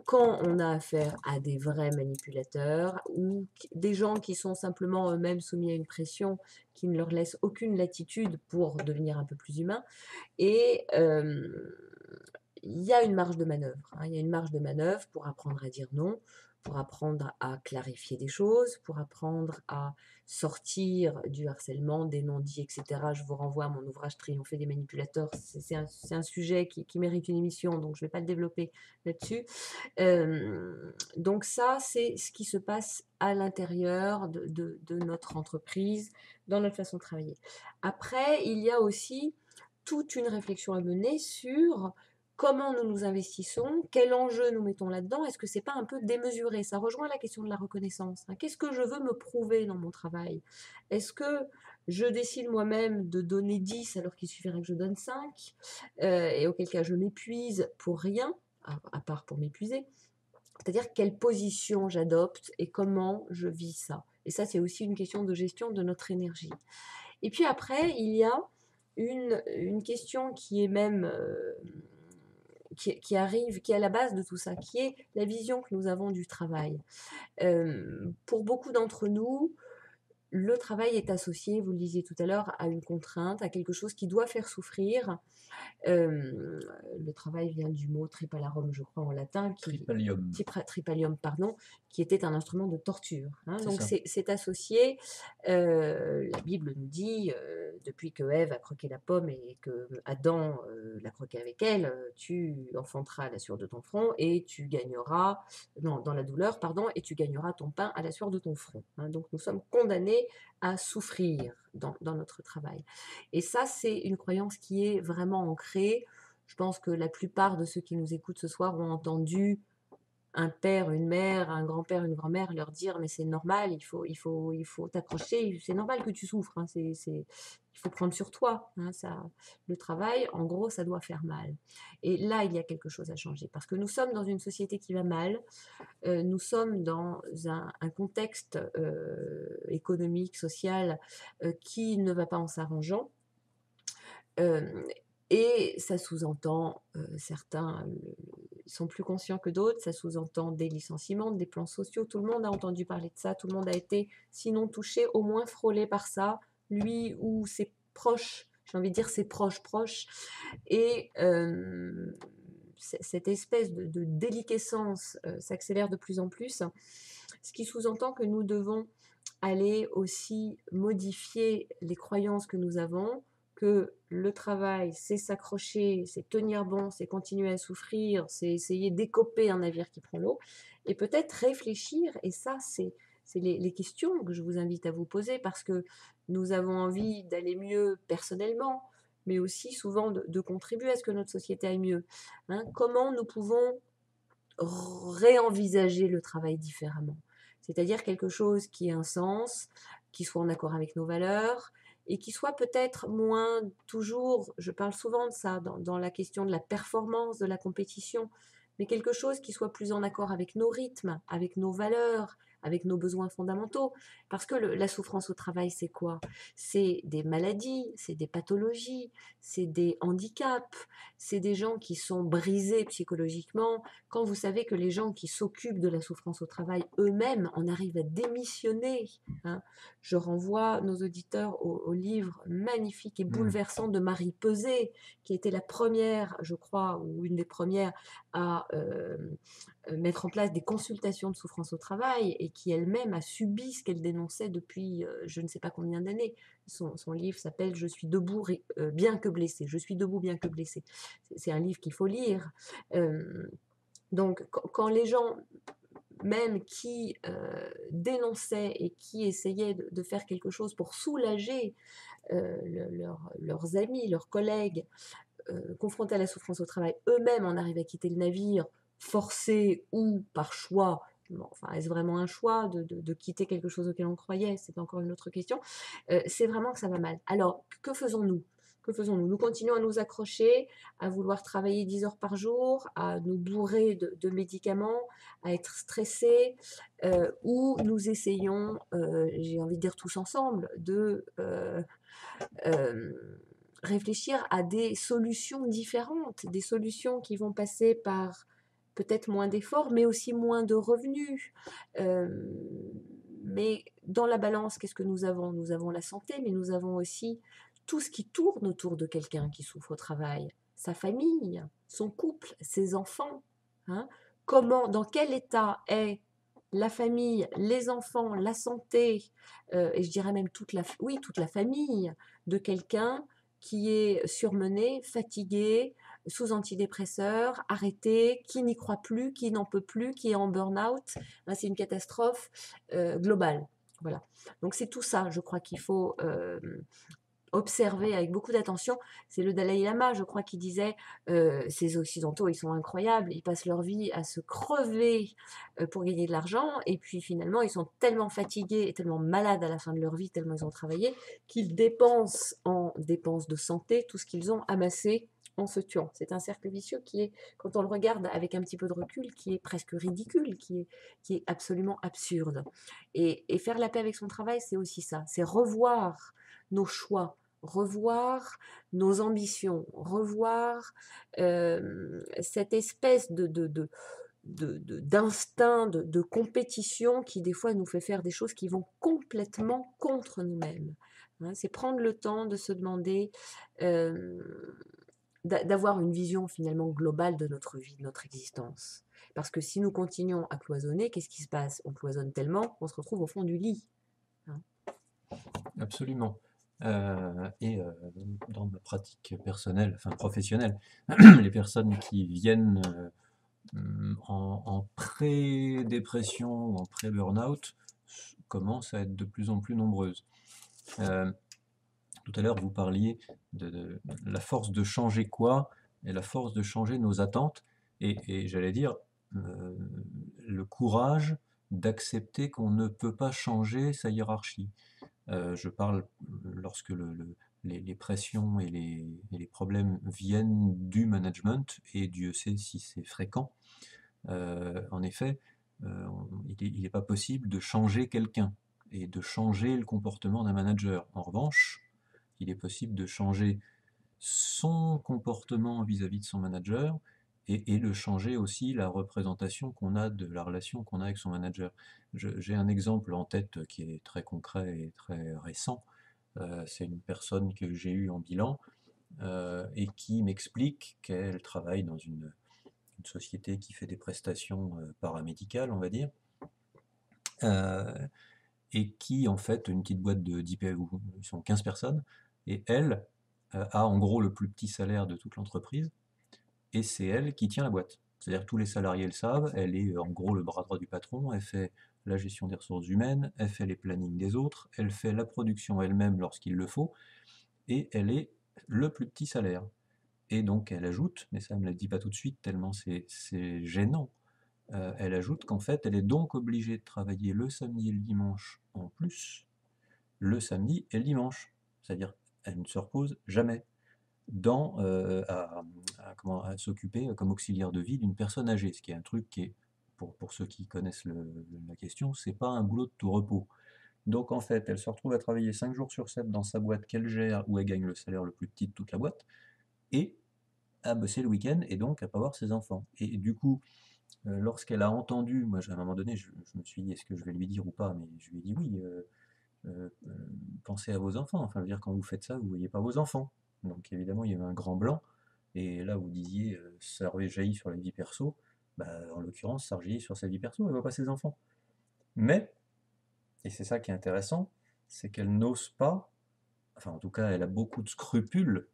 quand on a affaire à des vrais manipulateurs ou des gens qui sont simplement eux-mêmes soumis à une pression qui ne leur laisse aucune latitude pour devenir un peu plus humains. Et il y a une marge de manœuvre, hein, il y a une marge de manœuvre pour apprendre à dire non, pour apprendre à clarifier des choses, pour apprendre à sortir du harcèlement, des non-dits, etc. Je vous renvoie à mon ouvrage Triompher des manipulateurs. C'est un sujet qui mérite une émission, donc je ne vais pas le développer là-dessus. Donc ça, c'est ce qui se passe à l'intérieur de notre entreprise, dans notre façon de travailler. Après, il y a aussi toute une réflexion à mener sur comment nous nous investissons, quel enjeu nous mettons là-dedans, est-ce que c'est pas un peu démesuré? Ça rejoint la question de la reconnaissance, hein. Qu'est-ce que je veux me prouver dans mon travail? Est-ce que je décide moi-même de donner 10 alors qu'il suffirait que je donne 5, et auquel cas je m'épuise pour rien, à part pour m'épuiser? C'est-à-dire quelle position j'adopte et comment je vis ça. Et ça, c'est aussi une question de gestion de notre énergie. Et puis après, il y a une question qui est même qui arrive, qui est à la base de tout ça, qui est la vision que nous avons du travail. Pour beaucoup d'entre nous, le travail est associé, vous le disiez tout à l'heure, à une contrainte, à quelque chose qui doit faire souffrir. Le travail vient du mot tripalarum, je crois, en latin, Tripalium. Tripalium, pardon, qui était un instrument de torture, hein. Donc ça. c'est associé. La Bible nous dit, depuis que Ève a croqué la pomme et que Adam l'a croqué avec elle, tu enfanteras à la sueur de ton front et tu gagneras, non, dans la douleur, pardon, et tu gagneras ton pain à la sueur de ton front, hein. Donc nous sommes condamnés à souffrir dans notre travail. Et ça, c'est une croyance qui est vraiment ancrée. Je pense que la plupart de ceux qui nous écoutent ce soir ont entendu un père, une mère, un grand-père, une grand-mère leur dire mais c'est normal, il faut t'accrocher, c'est normal que tu souffres, hein, il faut prendre sur toi, hein, ça, le travail, en gros, ça doit faire mal. Et là, il y a quelque chose à changer parce que nous sommes dans une société qui va mal, nous sommes dans un contexte économique, social, qui ne va pas en s'arrangeant. Et ça sous-entend, certains sont plus conscients que d'autres, ça sous-entend des licenciements, des plans sociaux. Tout le monde a entendu parler de ça, tout le monde a été, sinon touché, au moins frôlé par ça, lui ou ses proches, j'ai envie de dire ses proches. Et cette espèce de déliquescence s'accélère de plus en plus, ce qui sous-entend que nous devons aller aussi modifier les croyances que nous avons, que le travail, c'est s'accrocher, c'est tenir bon, c'est continuer à souffrir, c'est essayer d'écoper un navire qui prend l'eau, et peut-être réfléchir, et ça, c'est les questions que je vous invite à vous poser, parce que nous avons envie d'aller mieux personnellement, mais aussi souvent de contribuer à ce que notre société aille mieux, hein. Comment nous pouvons réenvisager le travail différemment? C'est-à-dire quelque chose qui ait un sens, qui soit en accord avec nos valeurs et qui soit peut-être moins toujours, je parle souvent de ça dans la question de la performance, de la compétition, mais quelque chose qui soit plus en accord avec nos rythmes, avec nos valeurs, avec nos besoins fondamentaux. Parce que la souffrance au travail, c'est quoi? C'est des maladies, c'est des pathologies, c'est des handicaps, c'est des gens qui sont brisés psychologiquement. Quand vous savez que les gens qui s'occupent de la souffrance au travail eux-mêmes en arrivent à démissionner, hein. Je renvoie nos auditeurs au livre magnifique et bouleversant de Marie Peset, qui était la première, je crois, ou une des premières à mettre en place des consultations de souffrance au travail et qui elle-même a subi ce qu'elle dénonçait depuis je ne sais pas combien d'années. Son livre s'appelle Je suis debout bien que blessé. Je suis debout bien que blessé. C'est un livre qu'il faut lire. Donc, quand les gens, même qui dénonçaient et qui essayaient de faire quelque chose pour soulager leurs amis, leurs collègues, confrontés à la souffrance au travail, eux-mêmes en arrivent à quitter le navire, forcés ou par choix. Bon, enfin, est-ce vraiment un choix de quitter quelque chose auquel on croyait? C'est encore une autre question. C'est vraiment que ça va mal. Alors, que faisons-nous? Que faisons-nous? Nous continuons à nous accrocher, à vouloir travailler 10 heures par jour, à nous bourrer de médicaments, à être stressés, ou nous essayons, j'ai envie de dire tous ensemble, de réfléchir à des solutions différentes, des solutions qui vont passer par peut-être moins d'efforts, mais aussi moins de revenus. Mais dans la balance, qu'est-ce que nous avons? Nous avons la santé, mais nous avons aussi tout ce qui tourne autour de quelqu'un qui souffre au travail, sa famille, son couple, ses enfants, hein. Comment, dans quel état est la famille, les enfants, la santé, et je dirais même toute la famille de quelqu'un qui est surmené, fatigué, sous antidépresseurs, arrêté, qui n'y croit plus, qui n'en peut plus, qui est en burn-out. Hein, c'est une catastrophe globale. Voilà. Donc c'est tout ça, je crois qu'il faut observer avec beaucoup d'attention. C'est le Dalai Lama, je crois, qui disait ces Occidentaux, ils sont incroyables, ils passent leur vie à se crever pour gagner de l'argent, et puis finalement, ils sont tellement fatigués et tellement malades à la fin de leur vie, tellement ils ont travaillé, qu'ils dépensent en dépenses de santé tout ce qu'ils ont amassé en se tuant. C'est un cercle vicieux qui est, quand on le regarde avec un petit peu de recul, qui est presque ridicule, qui est absolument absurde. Et faire la paix avec son travail, c'est aussi ça, c'est revoir nos choix, revoir nos ambitions, revoir cette espèce d'instinct, de compétition qui des fois nous fait faire des choses qui vont complètement contre nous-mêmes. Hein, c'est prendre le temps de se demander, d'avoir une vision finalement globale de notre vie, de notre existence. Parce que si nous continuons à cloisonner, qu'est-ce qui se passe? On cloisonne tellement qu'on se retrouve au fond du lit. Hein. Absolument. Et dans ma pratique personnelle, enfin professionnelle, les personnes qui viennent en pré-dépression ou en pré-burnout commencent à être de plus en plus nombreuses. Tout à l'heure, vous parliez de la force de changer quoi et la force de changer nos attentes et j'allais dire le courage d'accepter qu'on ne peut pas changer sa hiérarchie. Je parle lorsque les pressions et les problèmes viennent du management, et Dieu sait si c'est fréquent. En effet, il n'est pas possible de changer quelqu'un et de changer le comportement d'un manager. En revanche, il est possible de changer son comportement vis-à-vis de son manager et de changer aussi la représentation qu'on a de la relation qu'on a avec son manager. J'ai un exemple en tête qui est très concret et très récent. C'est une personne que j'ai eue en bilan et qui m'explique qu'elle travaille dans une société qui fait des prestations paramédicales, on va dire, et qui, en fait, une petite boîte de 10 où ils sont 15 personnes, et elle a en gros le plus petit salaire de toute l'entreprise, et c'est elle qui tient la boîte. C'est-à-dire que tous les salariés le savent, elle est en gros le bras droit du patron, elle fait la gestion des ressources humaines, elle fait les plannings des autres, elle fait la production elle-même lorsqu'il le faut, et elle est le plus petit salaire. Et donc elle ajoute, mais ça ne me la dit pas tout de suite tellement c'est gênant, elle ajoute qu'en fait elle est donc obligée de travailler le samedi et le dimanche en plus, le samedi et le dimanche. C'est-à-dire elle ne se repose jamais à s'occuper comme auxiliaire de vie d'une personne âgée, ce qui est un truc qui est, pour ceux qui connaissent la question, c'est pas un boulot de tout repos. Donc en fait, elle se retrouve à travailler 5 jours sur 7 dans sa boîte qu'elle gère, où elle gagne le salaire le plus petit de toute la boîte, et à bosser le week-end, et donc à pas voir ses enfants. Et du coup, lorsqu'elle a entendu, moi à un moment donné, je me suis dit, est-ce que je vais lui dire ou pas, mais je lui ai dit oui, pensez à vos enfants. Enfin, je veux dire, quand vous faites ça, vous ne voyez pas vos enfants. Donc évidemment, il y avait un grand blanc. Et là, vous disiez, ça rejaillit sur la vie perso. Bah, en l'occurrence, ça rejaillit sur sa vie perso, elle ne voit pas ses enfants. Mais, et c'est ça qui est intéressant, c'est qu'elle n'ose pas, enfin en tout cas, elle a beaucoup de scrupules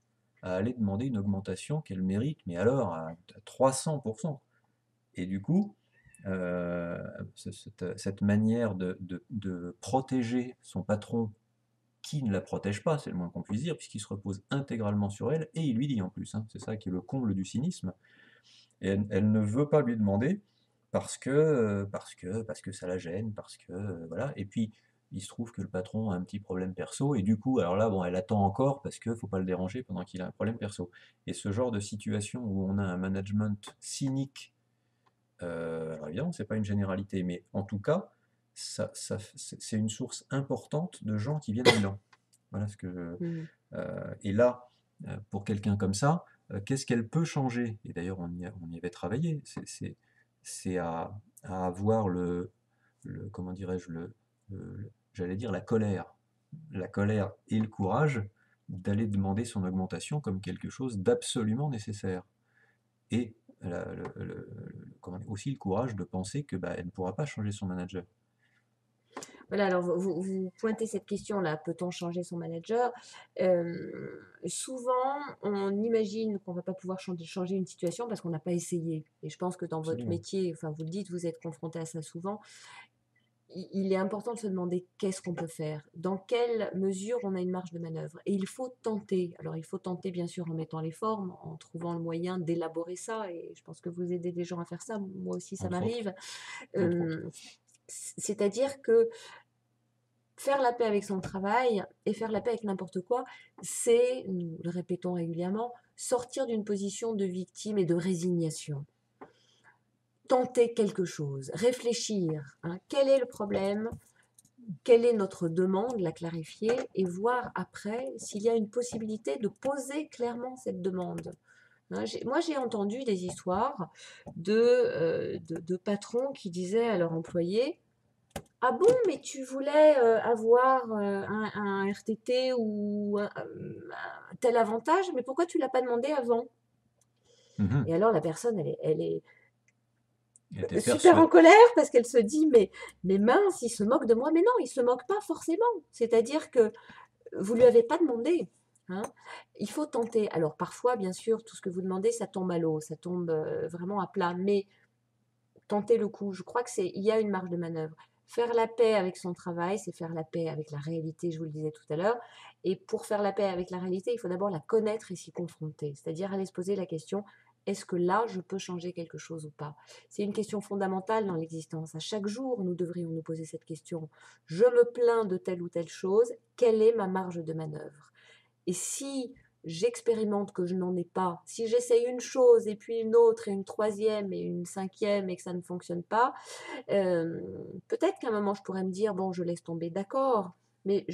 à aller demander une augmentation qu'elle mérite, mais alors à 300%. Et du coup, cette manière de protéger son patron qui ne la protège pas, c'est le moins qu'on puisse dire, puisqu'il se repose intégralement sur elle, et il lui dit en plus, hein, c'est ça qui est le comble du cynisme, et elle ne veut pas lui demander parce que ça la gêne, parce que voilà, et puis il se trouve que le patron a un petit problème perso, et du coup, alors là, bon, elle attend encore parce qu'il ne faut pas le déranger pendant qu'il a un problème perso. Et ce genre de situation où on a un management cynique, alors évidemment, c'est pas une généralité, mais en tout cas, c'est une source importante de gens qui viennent à Milan. Voilà ce que et là, pour quelqu'un comme ça, qu'est-ce qu'elle peut changer? Et d'ailleurs, on y avait travaillé. C'est à avoir comment dirais-je, j'allais dire la colère et le courage d'aller demander son augmentation comme quelque chose d'absolument nécessaire. Et aussi le courage de penser que elle ne pourra pas changer son manager. Voilà, alors vous pointez cette question-là, peut-on changer son manager? Souvent, on imagine qu'on ne va pas pouvoir changer une situation parce qu'on n'a pas essayé. Et je pense que dans votre Absolument. métier, enfin vous le dites, vous êtes confronté à ça souvent. Il est important de se demander qu'est-ce qu'on peut faire, dans quelle mesure on a une marge de manœuvre. Et il faut tenter. Alors il faut tenter bien sûr en mettant les formes, en trouvant le moyen d'élaborer ça. Et je pense que vous aidez des gens à faire ça. Moi aussi, ça Entre autres. m'arrive. Entre autres. C'est-à-dire que faire la paix avec son travail et faire la paix avec n'importe quoi, c'est, nous le répétons régulièrement, sortir d'une position de victime et de résignation. Tenter quelque chose, réfléchir, hein, quel est le problème, quelle est notre demande, la clarifier et voir après s'il y a une possibilité de poser clairement cette demande. Hein, moi, j'ai entendu des histoires de patrons qui disaient à leurs employés: ah bon, mais tu voulais avoir un RTT ou un tel avantage, mais pourquoi tu ne l'as pas demandé avant? Et alors la personne, elle est Il était super en persuadé. colère parce qu'elle se dit, mais mince, il se moque de moi. Mais non, il ne se moque pas forcément. C'est-à-dire que vous ne lui avez pas demandé. Hein. Il faut tenter. Alors parfois, bien sûr, tout ce que vous demandez, ça tombe à l'eau, ça tombe vraiment à plat. Mais tenter le coup, je crois il y a une marge de manœuvre. Faire la paix avec son travail, c'est faire la paix avec la réalité, je vous le disais tout à l'heure. Et pour faire la paix avec la réalité, il faut d'abord la connaître et s'y confronter. C'est-à-dire aller se poser la question, est-ce que là, je peux changer quelque chose ou pas? C'est une question fondamentale dans l'existence. À chaque jour, nous devrions nous poser cette question. Je me plains de telle ou telle chose, quelle est ma marge de manœuvre? Et si j'expérimente que je n'en ai pas, si j'essaye une chose et puis une autre et une troisième et une cinquième et que ça ne fonctionne pas, peut-être qu'à un moment je pourrais me dire, bon, je laisse tomber, d'accord, mais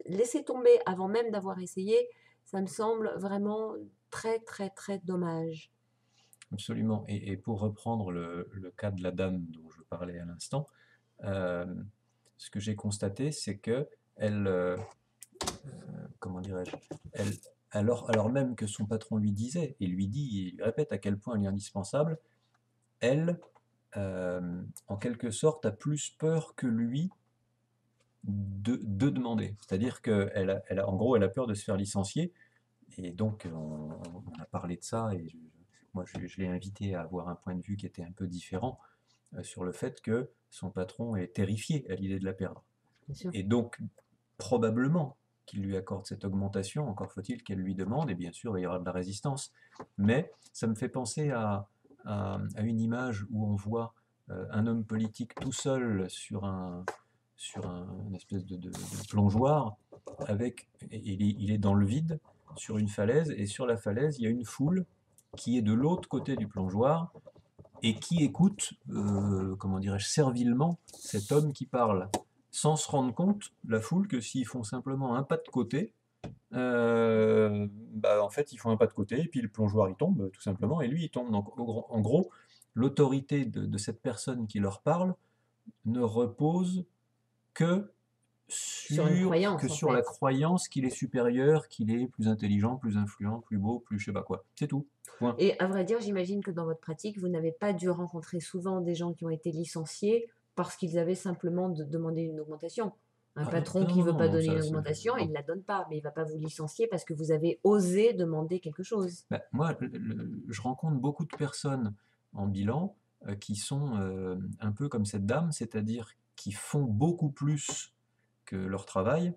laisser tomber avant même d'avoir essayé, ça me semble vraiment très, très, très dommage. Absolument. Et pour reprendre le cas de la dame dont je parlais à l'instant, ce que j'ai constaté, c'est que elle, comment dirais-je, elle, alors même que son patron lui disait, et lui dit, et lui répète à quel point elle est indispensable, elle, en quelque sorte, a plus peur que lui de demander. C'est-à-dire en gros, elle a peur de se faire licencier, et donc on a parlé de ça, et moi je l'ai invité à avoir un point de vue qui était un peu différent sur le fait que son patron est terrifié à l'idée de la perdre. Bien sûr. Et donc, probablement qu'il lui accorde cette augmentation, encore faut-il qu'elle lui demande, et bien sûr, il y aura de la résistance. Mais ça me fait penser à une image où on voit un homme politique tout seul une espèce de plongeoir, il est dans le vide, sur une falaise, et sur la falaise, il y a une foule qui est de l'autre côté du plongeoir, et qui écoute, comment dirais-je, servilement cet homme qui parle, sans se rendre compte, la foule, que s'ils font simplement un pas de côté, en fait, ils font un pas de côté, et puis le plongeoir, il tombe, tout simplement, et lui, il tombe. Donc, en gros, l'autorité de cette personne qui leur parle ne repose que Sur une croyance, en sur la fait. croyance qu'il est supérieur, qu'il est plus intelligent, plus influent, plus beau, plus je sais pas quoi. C'est tout. Point. Et à vrai dire, j'imagine que dans votre pratique, vous n'avez pas dû rencontrer souvent des gens qui ont été licenciés parce qu'ils avaient simplement demandé une augmentation. Un patron qui ne veut pas Non, donner une augmentation, il non. ne la donne pas, mais il ne va pas vous licencier parce que vous avez osé demander quelque chose. Moi, je rencontre beaucoup de personnes en bilan qui sont un peu comme cette dame, c'est-à-dire qui font beaucoup plus que leur travail,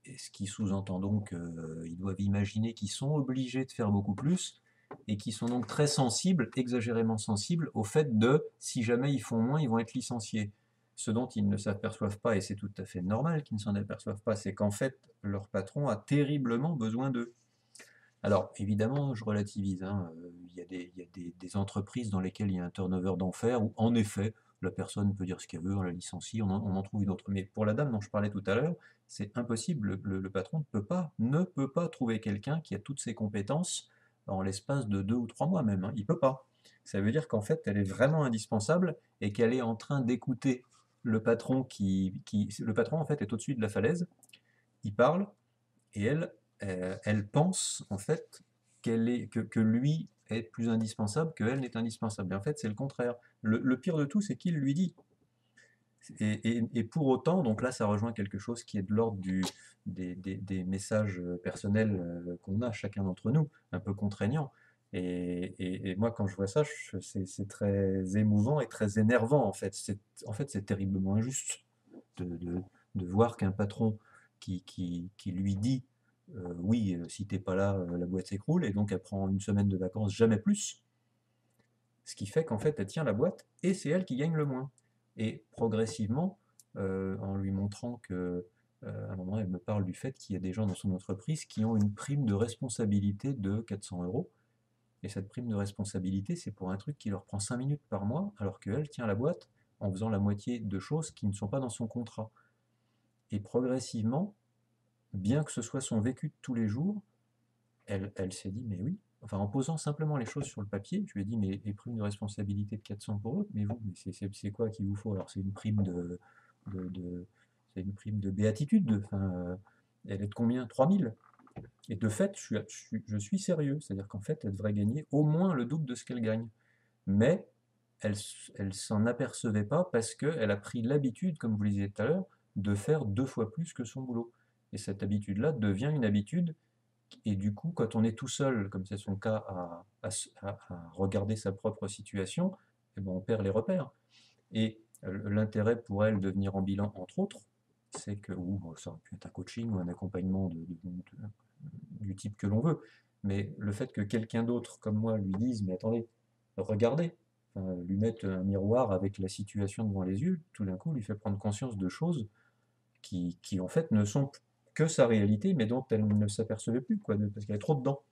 et ce qui sous-entend donc qu'ils doivent imaginer qu'ils sont obligés de faire beaucoup plus, et qui sont donc très sensibles, exagérément sensibles, au fait de, si jamais ils font moins, ils vont être licenciés. Ce dont ils ne s'aperçoivent pas, et c'est tout à fait normal qu'ils ne s'en aperçoivent pas, c'est qu'en fait, leur patron a terriblement besoin d'eux. Alors, évidemment, je relativise, hein, il y a des entreprises dans lesquelles il y a un turnover d'enfer, où en effet, la personne peut dire ce qu'elle veut, on la licencie, on en trouve une autre. Mais pour la dame dont je parlais tout à l'heure, c'est impossible. Le patron ne peut pas trouver quelqu'un qui a toutes ses compétences en l'espace de 2 ou 3 mois même, hein. Il peut pas. Ça veut dire qu'en fait, elle est vraiment indispensable, et qu'elle est en train d'écouter le patron le patron, en fait, est au-dessus de la falaise, il parle, et elle pense en fait que lui est plus indispensable qu'elle n'est indispensable. Et en fait, c'est le contraire. Le pire de tout, c'est qu'il lui dit. Et pour autant, donc là, ça rejoint quelque chose qui est de l'ordre des messages personnels qu'on a chacun d'entre nous, un peu contraignants. Et moi, quand je vois ça, c'est très émouvant et très énervant, en fait. En fait, c'est terriblement injuste de voir qu'un patron qui lui dit oui, si t'es pas là, la boîte s'écroule, et donc elle prend une semaine de vacances, jamais plus. Ce qui fait qu'en fait, elle tient la boîte et c'est elle qui gagne le moins. Et progressivement, en lui montrant que, à un moment, elle me parle du fait qu'il y a des gens dans son entreprise qui ont une prime de responsabilité de 400 euros. Et cette prime de responsabilité, c'est pour un truc qui leur prend 5 minutes par mois, alors qu'elle tient la boîte en faisant la moitié de choses qui ne sont pas dans son contrat. Et progressivement, bien que ce soit son vécu de tous les jours, elle s'est dit, mais oui, enfin en posant simplement les choses sur le papier, je lui ai dit, mais les primes de responsabilité de 400 pour l'autre, mais vous, c'est quoi qu'il vous faut? Alors c'est une prime c'est une prime de béatitude, enfin, elle est de combien? 3000. Et de fait, je suis sérieux, c'est-à-dire qu'en fait, elle devrait gagner au moins le double de ce qu'elle gagne. Mais elle s'en apercevait pas parce qu'elle a pris l'habitude, comme vous le disiez tout à l'heure, de faire 2 fois plus que son boulot. Et cette habitude-là devient une habitude et du coup, quand on est tout seul, comme c'est son cas, à regarder sa propre situation, eh ben, on perd les repères. Et l'intérêt pour elle de venir en bilan, entre autres, c'est que, ou ça aurait pu être un coaching ou un accompagnement du type que l'on veut, mais le fait que quelqu'un d'autre comme moi lui dise, mais attendez, regardez, enfin, lui mettre un miroir avec la situation devant les yeux, tout d'un coup lui fait prendre conscience de choses qui en fait ne sont que sa réalité, mais dont elle ne s'apercevait plus, quoi, parce qu'elle est trop dedans.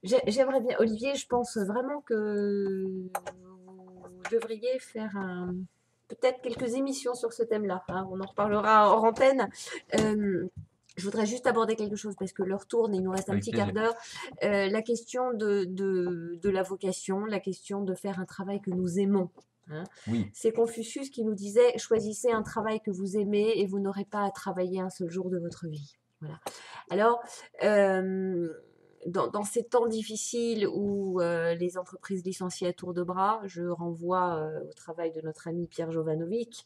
J'aimerais bien, Olivier, je pense vraiment que vous devriez faire peut-être quelques émissions sur ce thème-là, hein. On en reparlera hors antenne. Je voudrais juste aborder quelque chose parce que l'heure tourne et il nous reste un Avec petit plaisir. quart d'heure. La question de la vocation, la question de faire un travail que nous aimons, hein. Oui, C'est Confucius qui nous disait: choisissez un travail que vous aimez et vous n'aurez pas à travailler un seul jour de votre vie. Voilà. Alors, dans ces temps difficiles où les entreprises licencient à tour de bras, je renvoie au travail de notre ami Pierre Jovanovic,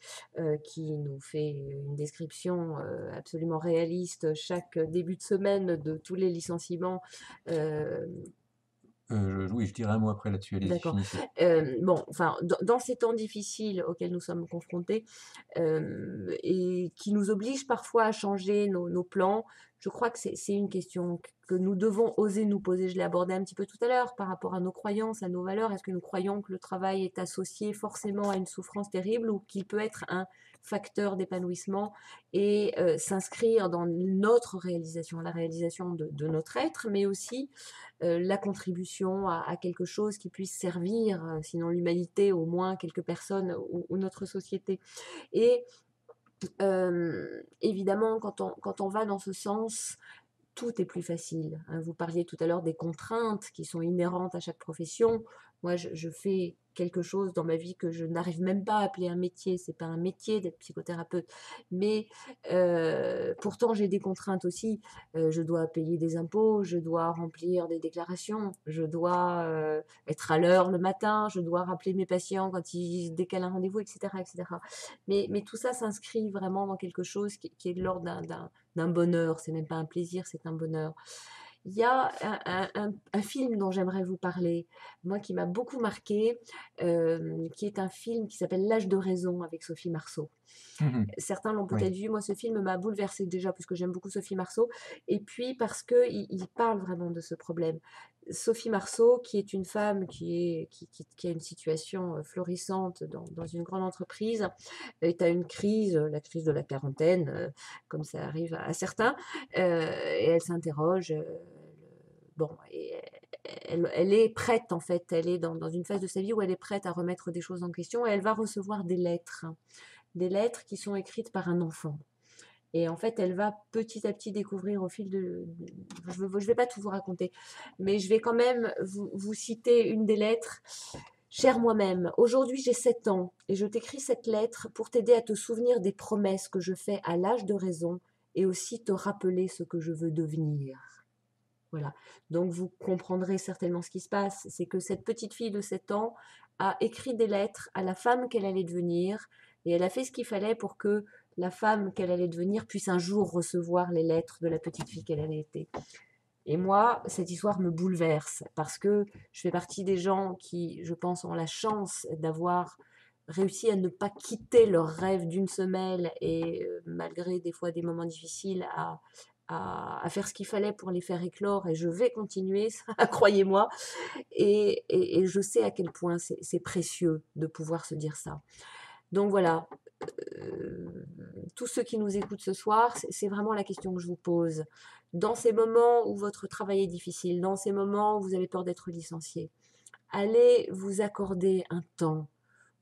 qui nous fait une description absolument réaliste chaque début de semaine de tous les licenciements. oui, je dirais un mot après là-dessus, allez-y, D'accord. finissez. Bon, enfin, dans ces temps difficiles auxquels nous sommes confrontés, et qui nous obligent parfois à changer nos plans, je crois que c'est une question que nous devons oser nous poser. Je l'ai abordé un petit peu tout à l'heure par rapport à nos croyances, à nos valeurs. Est-ce que nous croyons que le travail est associé forcément à une souffrance terrible ou qu'il peut être un facteur d'épanouissement et s'inscrire dans notre réalisation, la réalisation de notre être, mais aussi la contribution à quelque chose qui puisse servir, sinon l'humanité, au moins quelques personnes ou notre société. Et évidemment, quand on va dans ce sens, tout est plus facile, hein. Vous parliez tout à l'heure des contraintes qui sont inhérentes à chaque profession. Moi, je fais quelque chose dans ma vie que je n'arrive même pas à appeler un métier. C'est pas un métier d'être psychothérapeute, mais pourtant j'ai des contraintes aussi. Je dois payer des impôts, je dois remplir des déclarations, je dois être à l'heure le matin, je dois rappeler mes patients quand ils décalent un rendez-vous, etc., etc. Mais tout ça s'inscrit vraiment dans quelque chose qui est de l'ordre d'un bonheur. C'est même pas un plaisir, c'est un bonheur. Il y a un film dont j'aimerais vous parler, moi qui m'a beaucoup marqué, qui est un film qui s'appelle L'âge de raison avec Sophie Marceau. Certains l'ont Oui. peut-être vu, moi ce film m'a bouleversée déjà parce que j'aime beaucoup Sophie Marceau et puis parce qu'il parle vraiment de ce problème. Sophie Marceau, qui est une femme qui a une situation florissante dans une grande entreprise, est à une crise, la crise de la quarantaine, comme ça arrive à certains, et elle s'interroge. Bon, et elle est prête en fait, elle est dans une phase de sa vie où elle est prête à remettre des choses en question et elle va recevoir des lettres qui sont écrites par un enfant. Et en fait, elle va petit à petit découvrir au fil je ne vais pas tout vous raconter, mais je vais quand même vous citer une des lettres. Cher moi-même, aujourd'hui j'ai 7 ans et je t'écris cette lettre pour t'aider à te souvenir des promesses que je fais à l'âge de raison et aussi te rappeler ce que je veux devenir. Voilà. Donc vous comprendrez certainement ce qui se passe. C'est que cette petite fille de 7 ans a écrit des lettres à la femme qu'elle allait devenir et elle a fait ce qu'il fallait pour que la femme qu'elle allait devenir puisse un jour recevoir les lettres de la petite fille qu'elle allait être. Et moi, cette histoire me bouleverse parce que je fais partie des gens qui, je pense, ont la chance d'avoir réussi à ne pas quitter leur rêve d'une semelle et malgré des fois des moments difficiles à faire ce qu'il fallait pour les faire éclore et je vais continuer, ça, croyez-moi. Et je sais à quel point c'est précieux de pouvoir se dire ça. Donc voilà, tous ceux qui nous écoutent ce soir, c'est vraiment la question que je vous pose. Dans ces moments où votre travail est difficile, dans ces moments où vous avez peur d'être licencié, allez vous accorder un temps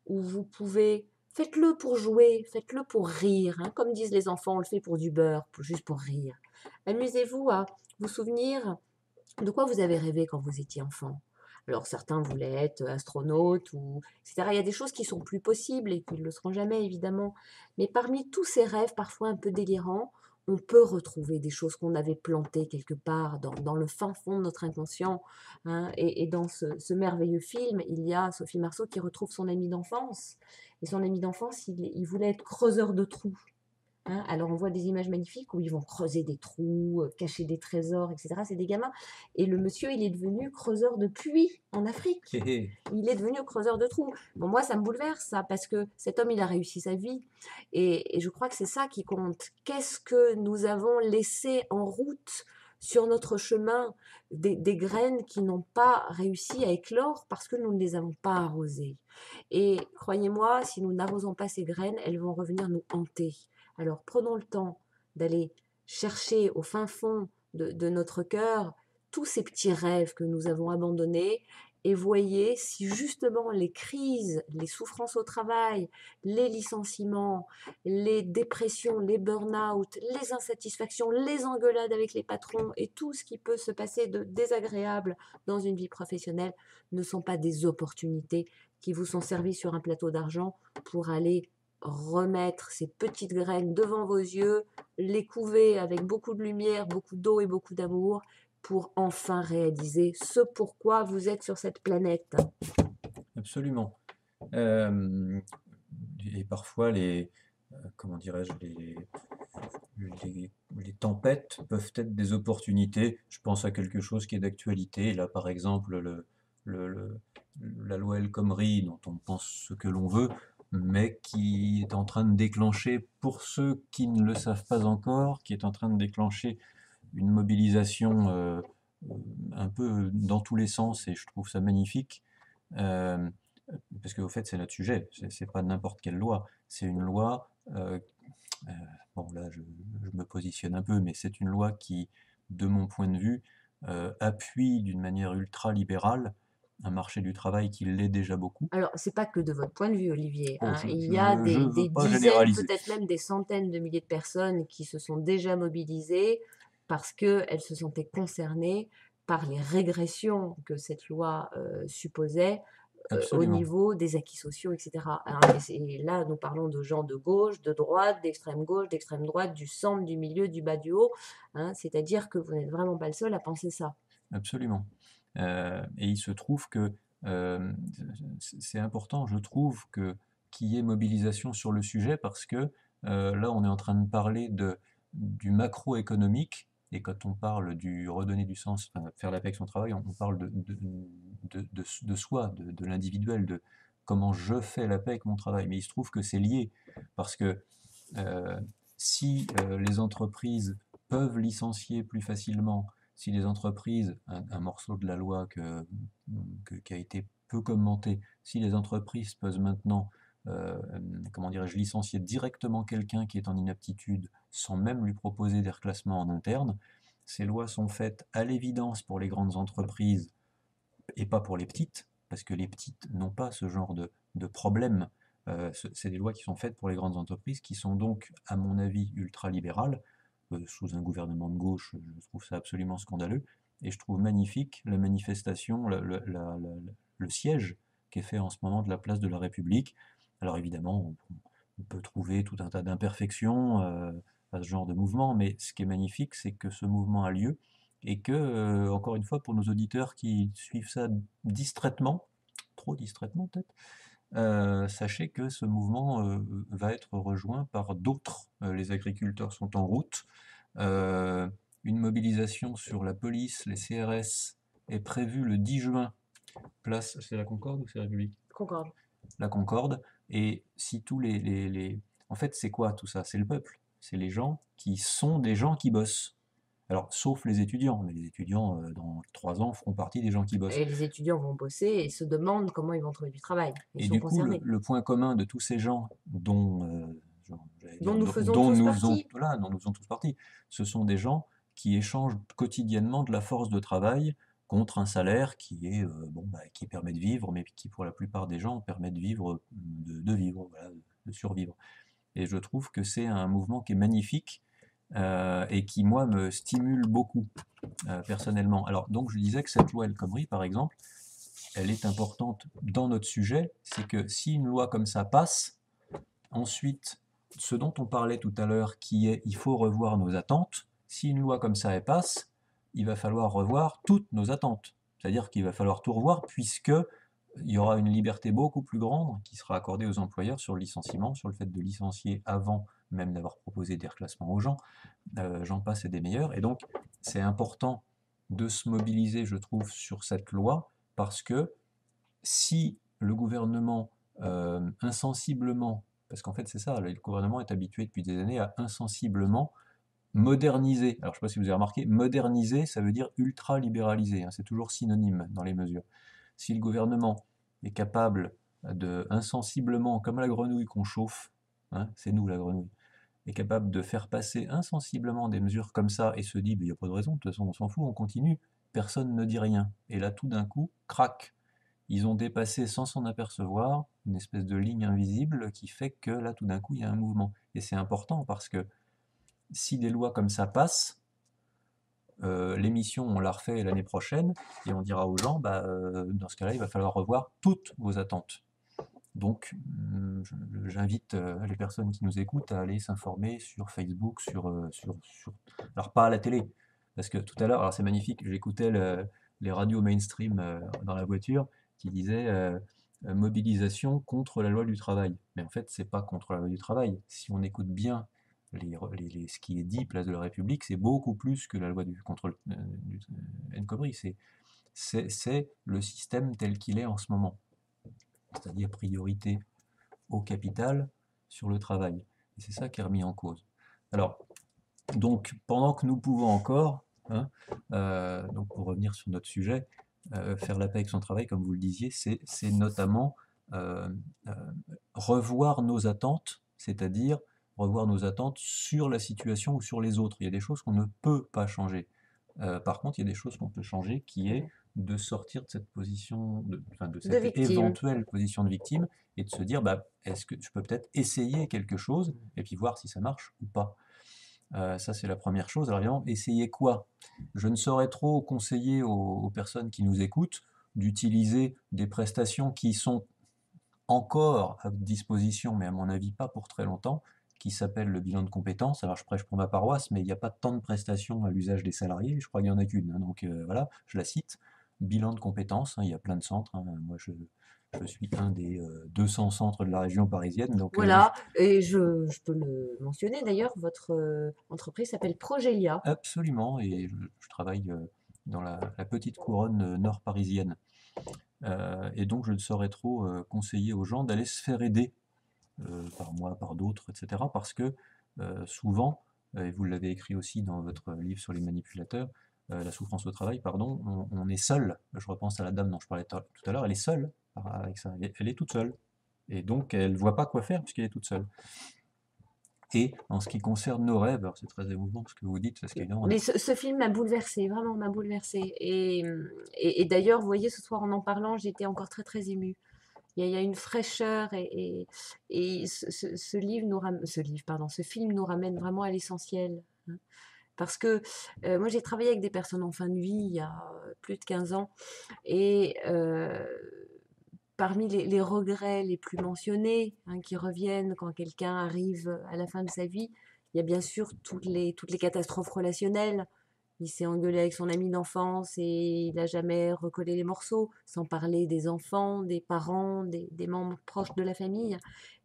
où vous pouvez, faites-le pour jouer, faites-le pour rire, hein. Comme disent les enfants, on le fait pour du beurre, juste pour rire. Amusez-vous à vous souvenir de quoi vous avez rêvé quand vous étiez enfant. Alors certains voulaient être astronautes, ou, etc. Il y a des choses qui sont plus possibles et qui ne le seront jamais, évidemment. Mais parmi tous ces rêves, parfois un peu délirants, on peut retrouver des choses qu'on avait plantées quelque part dans le fin fond de notre inconscient, hein. Et dans ce merveilleux film, il y a Sophie Marceau qui retrouve son ami d'enfance. Et son ami d'enfance, il voulait être creuseur de trous. Hein, alors on voit des images magnifiques où ils vont creuser des trous, cacher des trésors, etc. C'est des gamins. Et le monsieur, il est devenu creuseur de puits en Afrique. Il est devenu creuseur de trous. Bon, moi, ça me bouleverse, ça, parce que cet homme, il a réussi sa vie. Et je crois que c'est ça qui compte. Qu'est-ce que nous avons laissé en route sur notre chemin, des graines qui n'ont pas réussi à éclore parce que nous ne les avons pas arrosées. Et croyez-moi, si nous n'arrosons pas ces graines, elles vont revenir nous hanter. Alors prenons le temps d'aller chercher au fin fond de notre cœur tous ces petits rêves que nous avons abandonnés et voyez si justement les crises, les souffrances au travail, les licenciements, les dépressions, les burn-out, les insatisfactions, les engueulades avec les patrons et tout ce qui peut se passer de désagréable dans une vie professionnelle ne sont pas des opportunités qui vous sont servies sur un plateau d'argent pour aller remettre ces petites graines devant vos yeux, les couver avec beaucoup de lumière, beaucoup d'eau et beaucoup d'amour pour enfin réaliser ce pourquoi vous êtes sur cette planète. Absolument. Et parfois, comment dirais-je, les tempêtes peuvent être des opportunités. Je pense à quelque chose qui est d'actualité. Là, par exemple, la loi El Khomri, dont on pense ce que l'on veut, mais qui est en train de déclencher, pour ceux qui ne le savent pas encore, qui est en train de déclencher une mobilisation un peu dans tous les sens, et je trouve ça magnifique. Euh, Parce qu'au fait, c'est notre sujet, c'est pas n'importe quelle loi, c'est une loi, bon là je me positionne un peu, mais c'est une loi qui, de mon point de vue, appuie d'une manière ultra-libérale un marché du travail qui l'est déjà beaucoup. Alors, c'est pas que de votre point de vue, Olivier, Oh, hein. je, Il je y a veux, je veux des pas dizaines, généraliser. peut-être même des centaines de milliers de personnes qui se sont déjà mobilisées parce qu'elles se sentaient concernées par les régressions que cette loi supposait au Absolument, niveau des acquis sociaux, etc. Alors, et là, nous parlons de gens de gauche, de droite, d'extrême droite, du centre, du milieu, du bas, du haut, hein. C'est-à-dire que vous n'êtes vraiment pas le seul à penser ça. absolument. Et il se trouve que euh, c'est important, je trouve, qu'il y ait mobilisation sur le sujet parce que là, on est en train de parler du macroéconomique. Et quand on parle du redonner du sens, enfin, faire la paix avec son travail, on parle de soi, de l'individuel, de comment je fais la paix avec mon travail. Mais il se trouve que c'est lié parce que euh, si les entreprises peuvent licencier plus facilement, si les entreprises, un morceau de la loi qui a été peu commenté, si les entreprises peuvent maintenant, comment dirais-je, licencier directement quelqu'un qui est en inaptitude sans même lui proposer des reclassements en interne, ces lois sont faites à l'évidence pour les grandes entreprises et pas pour les petites, parce que les petites n'ont pas ce genre de problème. C'est des lois qui sont faites pour les grandes entreprises, qui sont donc, à mon avis, ultra-libérales, sous un gouvernement de gauche, je trouve ça absolument scandaleux, et je trouve magnifique la manifestation, le siège qui est fait en ce moment de la place de la République. Alors évidemment, on peut trouver tout un tas d'imperfections à ce genre de mouvement, mais ce qui est magnifique, c'est que ce mouvement a lieu, et que, encore une fois, pour nos auditeurs qui suivent ça distraitement, trop distraitement peut-être, sachez que ce mouvement va être rejoint par d'autres. Les agriculteurs sont en route. Euh, une mobilisation sur la police, les CRS, est prévue le 10 juin. Place, c'est la Concorde ou c'est la République? Concorde. La Concorde. Et si tous En fait, c'est quoi tout ça? C'est le peuple. C'est les gens qui sont des gens qui bossent. Alors, sauf les étudiants, mais les étudiants, dans 3 ans, feront partie des gens qui bossent. Et les étudiants vont bosser et se demandent comment ils vont trouver du travail. Ils Et sont du coup, concernés. le point commun de tous ces gens Dont nous faisons tous partie. dont nous faisons tous partie, ce sont des gens qui échangent quotidiennement de la force de travail contre un salaire qui est qui permet de vivre, mais qui pour la plupart des gens permet de vivre, de vivre, voilà, de survivre. Et je trouve que c'est un mouvement qui est magnifique et qui moi me stimule beaucoup personnellement. Alors donc je disais que cette loi El Khomri, par exemple, elle est importante dans notre sujet, c'est que si une loi comme ça passe, ensuite, ce dont on parlait tout à l'heure, qui est il faut revoir nos attentes, si une loi comme ça elle passe, il va falloir revoir toutes nos attentes. C'est-à-dire qu'il va falloir tout revoir puisque il y aura une liberté beaucoup plus grande qui sera accordée aux employeurs sur le licenciement, sur le fait de licencier avant même d'avoir proposé des reclassements aux gens. J'en passe et des meilleurs. Et donc, c'est important de se mobiliser, je trouve, sur cette loi parce que si le gouvernement insensiblement, parce qu'en fait c'est ça, le gouvernement est habitué depuis des années à insensiblement moderniser. Alors je ne sais pas si vous avez remarqué, moderniser ça veut dire ultra-libéraliser, hein, c'est toujours synonyme dans les mesures. Si le gouvernement est capable de insensiblement, comme la grenouille qu'on chauffe, hein, c'est nous la grenouille, est capable de faire passer insensiblement des mesures comme ça et se dit, il n'y a pas de raison, de toute façon on s'en fout, on continue, personne ne dit rien. Et là tout d'un coup, crac, ils ont dépassé sans s'en apercevoir une espèce de ligne invisible qui fait que là tout d'un coup il y a un mouvement. Et c'est important parce que si des lois comme ça passent, l'émission on la refait l'année prochaine et on dira aux gens, dans ce cas-là il va falloir revoir toutes vos attentes. Donc j'invite les personnes qui nous écoutent à aller s'informer sur Facebook, alors pas à la télé, parce que tout à l'heure, alors c'est magnifique, j'écoutais les radios mainstream dans la voiture qui disaient mobilisation contre la loi du travail. Mais en fait, c'est pas contre la loi du travail. Si on écoute bien ce qui est dit place de la République, c'est beaucoup plus que la loi contre du El Khomri. C'est le système tel qu'il est en ce moment, c'est-à-dire priorité au capital sur le travail. Et c'est ça qui est remis en cause. Alors, donc, pendant que nous pouvons encore, hein, donc pour revenir sur notre sujet, faire la paix avec son travail, comme vous le disiez, c'est notamment euh, euh, revoir nos attentes, c'est-à-dire revoir nos attentes sur la situation ou sur les autres. Il y a des choses qu'on ne peut pas changer. Par contre, il y a des choses qu'on peut changer, qui est de sortir de cette position, de cette victime. éventuelle position de victime, et de se dire, est-ce que je peux peut-être essayer quelque chose, et puis voir si ça marche ou pas. Ça, c'est la première chose. Alors évidemment, essayer quoi? Je ne saurais trop conseiller aux personnes qui nous écoutent d'utiliser des prestations qui sont encore à disposition, mais à mon avis pas pour très longtemps, qui s'appelle le bilan de compétences. Alors je prêche pour ma paroisse, mais il n'y a pas tant de prestations à l'usage des salariés, je crois qu'il n'y en a qu'une, hein. Donc voilà, je la cite. Bilan de compétences, hein, il y a plein de centres, hein. Moi je suis un des 200 centres de la région parisienne. Donc, voilà, et je peux le mentionner d'ailleurs, votre entreprise s'appelle Progelia. Absolument, et je travaille dans la petite couronne nord parisienne. Et donc je ne saurais trop conseiller aux gens d'aller se faire aider par moi, par d'autres, etc. Parce que souvent, et vous l'avez écrit aussi dans votre livre sur les manipulateurs, la souffrance au travail, pardon, on est seul. Je repense à la dame dont je parlais tout à l'heure, elle est seule avec ça, elle est toute seule. Et donc elle ne voit pas quoi faire puisqu'elle est toute seule. Et en ce qui concerne nos rêves, alors c'est très émouvant ce que vous dites, parce qu'évidemment... Mais ce film m'a bouleversée, vraiment m'a bouleversée. Et d'ailleurs, vous voyez, ce soir en parlant, j'étais encore très très émue. Il y a une fraîcheur et ce film nous ramène vraiment à l'essentiel, hein. Parce que moi, j'ai travaillé avec des personnes en fin de vie il y a plus de 15 ans. Et parmi les regrets les plus mentionnés, hein, qui reviennent quand quelqu'un arrive à la fin de sa vie, il y a bien sûr toutes les catastrophes relationnelles il s'est engueulé avec son ami d'enfance et il n'a jamais recollé les morceaux, sans parler des enfants, des parents, des membres proches de la famille.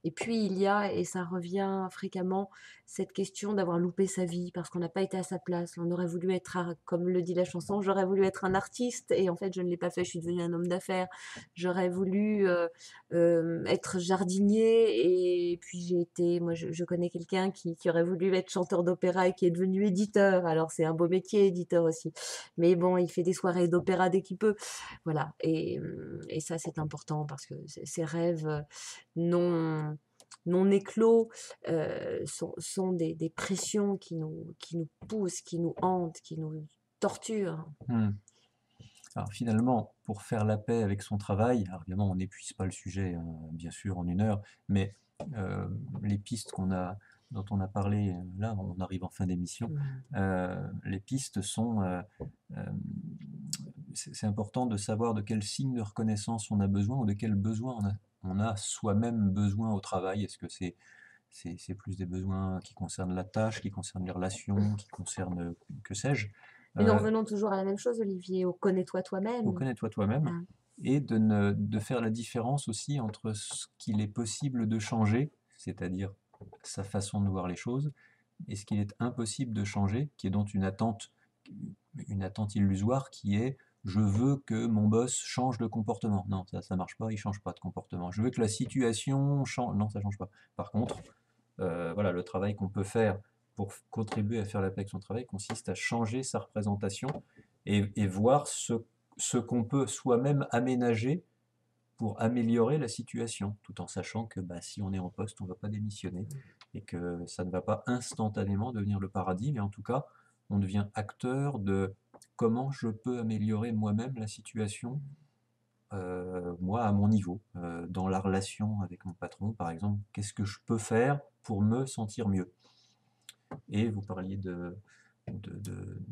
Et puis il y a, et ça revient fréquemment, cette question d'avoir loupé sa vie parce qu'on n'a pas été à sa place. On aurait voulu être, comme le dit la chanson, j'aurais voulu être un artiste et en fait je ne l'ai pas fait, je suis devenue un homme d'affaires. J'aurais voulu être jardinier et puis j'ai été, moi je connais quelqu'un qui aurait voulu être chanteur d'opéra et qui est devenu éditeur. Alors c'est un beau métier, éditeur aussi. Mais bon, il fait des soirées d'opéra dès qu'il peut. Voilà. Et ça c'est important parce que ces rêves non, non éclos sont des pressions qui nous poussent, qui nous hantent, qui nous torturent. Alors finalement, pour faire la paix avec son travail, alors évidemment on n'épuise pas le sujet, hein, bien sûr, en 1 heure, mais les pistes dont on a parlé, là on arrive en fin d'émission, les pistes sont... c'est important de savoir de quel signe de reconnaissance on a besoin ou de quel besoin on a soi-même besoin au travail. Est-ce que c'est plus des besoins qui concernent la tâche, qui concernent les relations, qui concernent, que sais-je, Mais nous revenons toujours à la même chose, Olivier, au connais-toi au toi-même. connais-toi toi-même, Ah. et de faire la différence aussi entre ce qu'il est possible de changer, c'est-à-dire sa façon de voir les choses, et ce qu'il est impossible de changer, qui est donc une attente illusoire, qui est je veux que mon boss change de comportement. Non, ça marche pas, il change pas de comportement. Je veux que la situation change. Non, ça change pas. Par contre, voilà, le travail qu'on peut faire pour contribuer à faire la paix avec son travail consiste à changer sa représentation et voir ce qu'on peut soi-même aménager pour améliorer la situation, tout en sachant que si on est en poste, on ne va pas démissionner et que ça ne va pas instantanément devenir le paradis, mais en tout cas, on devient acteur de comment je peux améliorer moi-même la situation, moi à mon niveau, dans la relation avec mon patron, par exemple, qu'est-ce que je peux faire pour me sentir mieux? Et vous parliez de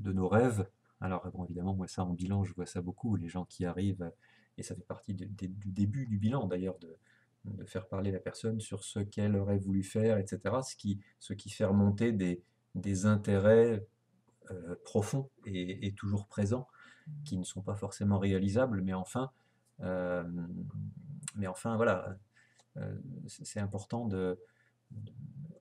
nos rêves. Alors, bon, évidemment, moi, ça en bilan, je vois ça beaucoup, les gens qui arrivent, et ça fait partie du début du bilan d'ailleurs, de faire parler la personne sur ce qu'elle aurait voulu faire, etc. Ce qui fait remonter des intérêts profonds et toujours présents, qui ne sont pas forcément réalisables, euh, mais enfin voilà, c'est important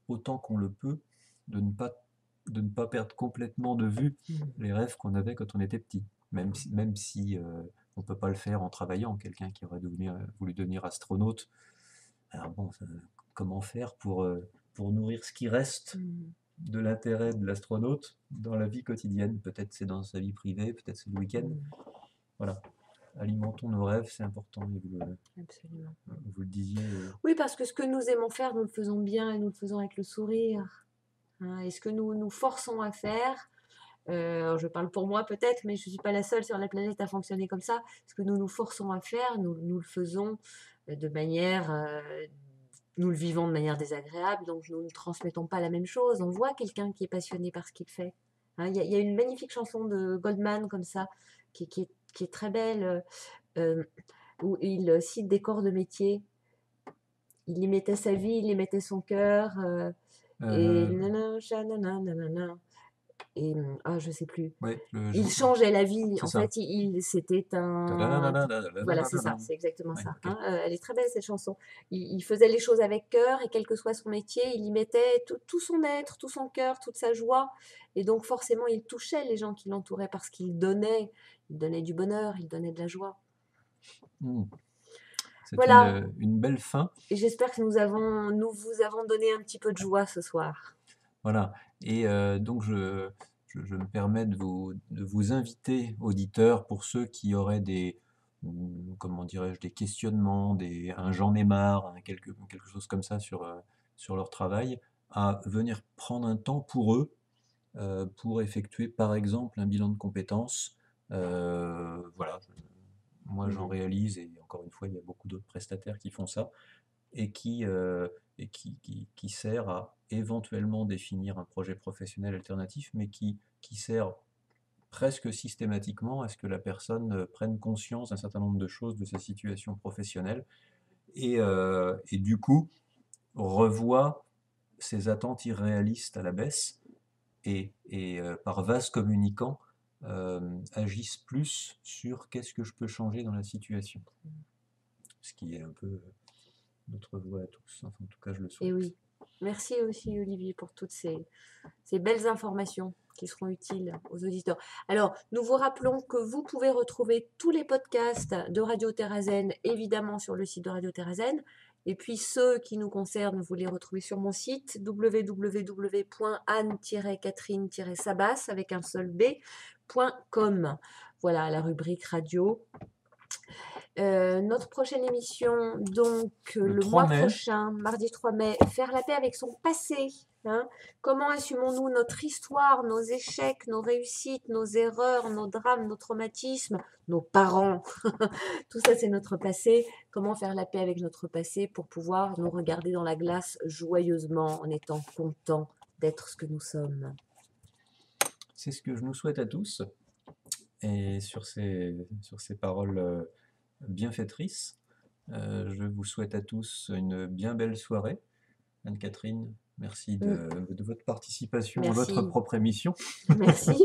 autant qu'on le peut, de ne pas perdre complètement de vue les rêves qu'on avait quand on était petit. Même si on ne peut pas le faire en travaillant. Quelqu'un qui aurait voulu devenir astronaute, alors bon, comment faire pour nourrir ce qui reste de l'intérêt de l'astronaute dans la vie quotidienne? Peut-être c'est dans sa vie privée, peut-être c'est le week-end. Voilà. Alimentons nos rêves, c'est important. Absolument. Vous le disiez. Oui, parce que ce que nous aimons faire, nous le faisons bien et nous le faisons avec le sourire. Et ce que nous nous forçons à faire, je parle pour moi peut-être, mais je ne suis pas la seule sur la planète à fonctionner comme ça. Ce que nous nous forçons à faire, nous le faisons de manière... nous le vivons de manière désagréable, donc nous ne transmettons pas la même chose. On voit quelqu'un qui est passionné par ce qu'il fait. Il y a une magnifique chanson de Goldman comme ça, qui est très belle, où il cite des corps de métier. Il y mettait sa vie, il y mettait son cœur, et et je sais plus. Ouais, Il changeait la vie. En ça. fait, c'était un... Voilà, c'est ça, c'est exactement Ouais, ça. ok. Elle est très belle cette chanson. Il faisait les choses avec cœur et quel que soit son métier, il y mettait tout son être, tout son cœur, toute sa joie. Et donc forcément, il touchait les gens qui l'entouraient parce qu'il donnait. Il donnait du bonheur, il donnait de la joie. C'est Voilà. une belle fin. Et j'espère que nous vous avons donné un petit peu de joie ce soir. Voilà. Et donc, je me permets de vous inviter, auditeurs, pour ceux qui auraient comment dirais-je, des questionnements, un j'en ai marre, quelque chose comme ça sur leur travail, à venir prendre un temps pour eux, pour effectuer, par exemple, un bilan de compétences. Voilà. Moi, j'en réalise, et encore une fois, il y a beaucoup d'autres prestataires qui font ça, et qui sert à éventuellement définir un projet professionnel alternatif, mais qui sert presque systématiquement à ce que la personne prenne conscience d'un certain nombre de choses de sa situation professionnelle, et du coup revoit ses attentes irréalistes à la baisse, et par vase communicant agissent plus sur qu'est-ce que je peux changer dans la situation. Ce qui est un peu notre voie à tous. Enfin, en tout cas, je le souhaite. Et oui, merci aussi Olivier pour toutes ces belles informations qui seront utiles aux auditeurs. Alors, nous vous rappelons que vous pouvez retrouver tous les podcasts de Radio Terrazen, évidemment sur le site de Radio Terrazen. Et puis ceux qui nous concernent, vous les retrouvez sur mon site www.anne-catherine-sabas avec un seul b.com. Voilà la rubrique radio. Notre prochaine émission, donc le 3 mois mai. prochain, mardi 3 mai, faire la paix avec son passé. Hein. Comment assumons-nous notre histoire, nos échecs, nos réussites, nos erreurs, nos drames, nos traumatismes, nos parents. Tout ça, c'est notre passé. Comment faire la paix avec notre passé pour pouvoir nous regarder dans la glace joyeusement en étant content d'être ce que nous sommes. C'est ce que je nous souhaite à tous. Et sur ces paroles bienfaitrices, je vous souhaite à tous une bien belle soirée. Anne-Catherine, merci de votre participation à votre propre émission. Merci.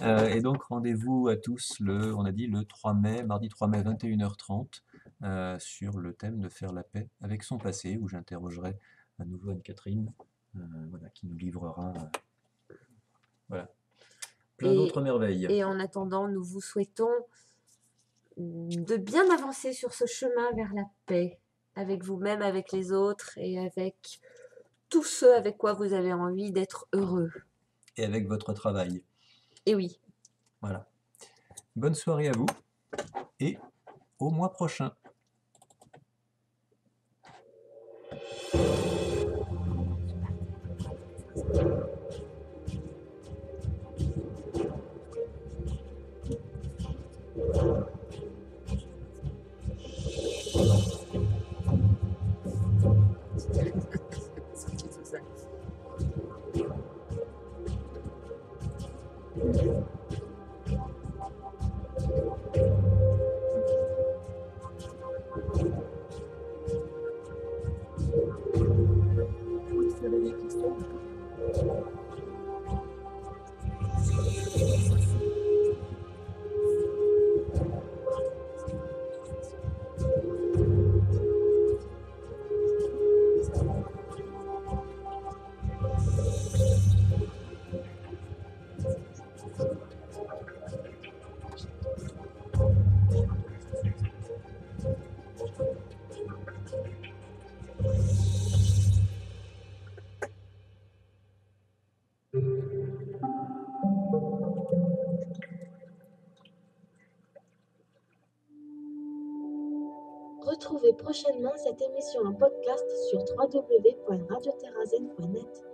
Et donc rendez-vous à tous on a dit le 3 mai, mardi 3 mai 21h30, sur le thème de faire la paix avec son passé, où j'interrogerai à nouveau Anne-Catherine, qui nous livrera plein d'autres merveilles. Et en attendant, nous vous souhaitons de bien avancer sur ce chemin vers la paix, avec vous-même, avec les autres et avec tous ceux avec quoi vous avez envie d'être heureux. Et avec votre travail. Et oui. Voilà. Bonne soirée à vous et au mois prochain. Retrouvez prochainement cette émission en podcast sur www.radioterrazen.net.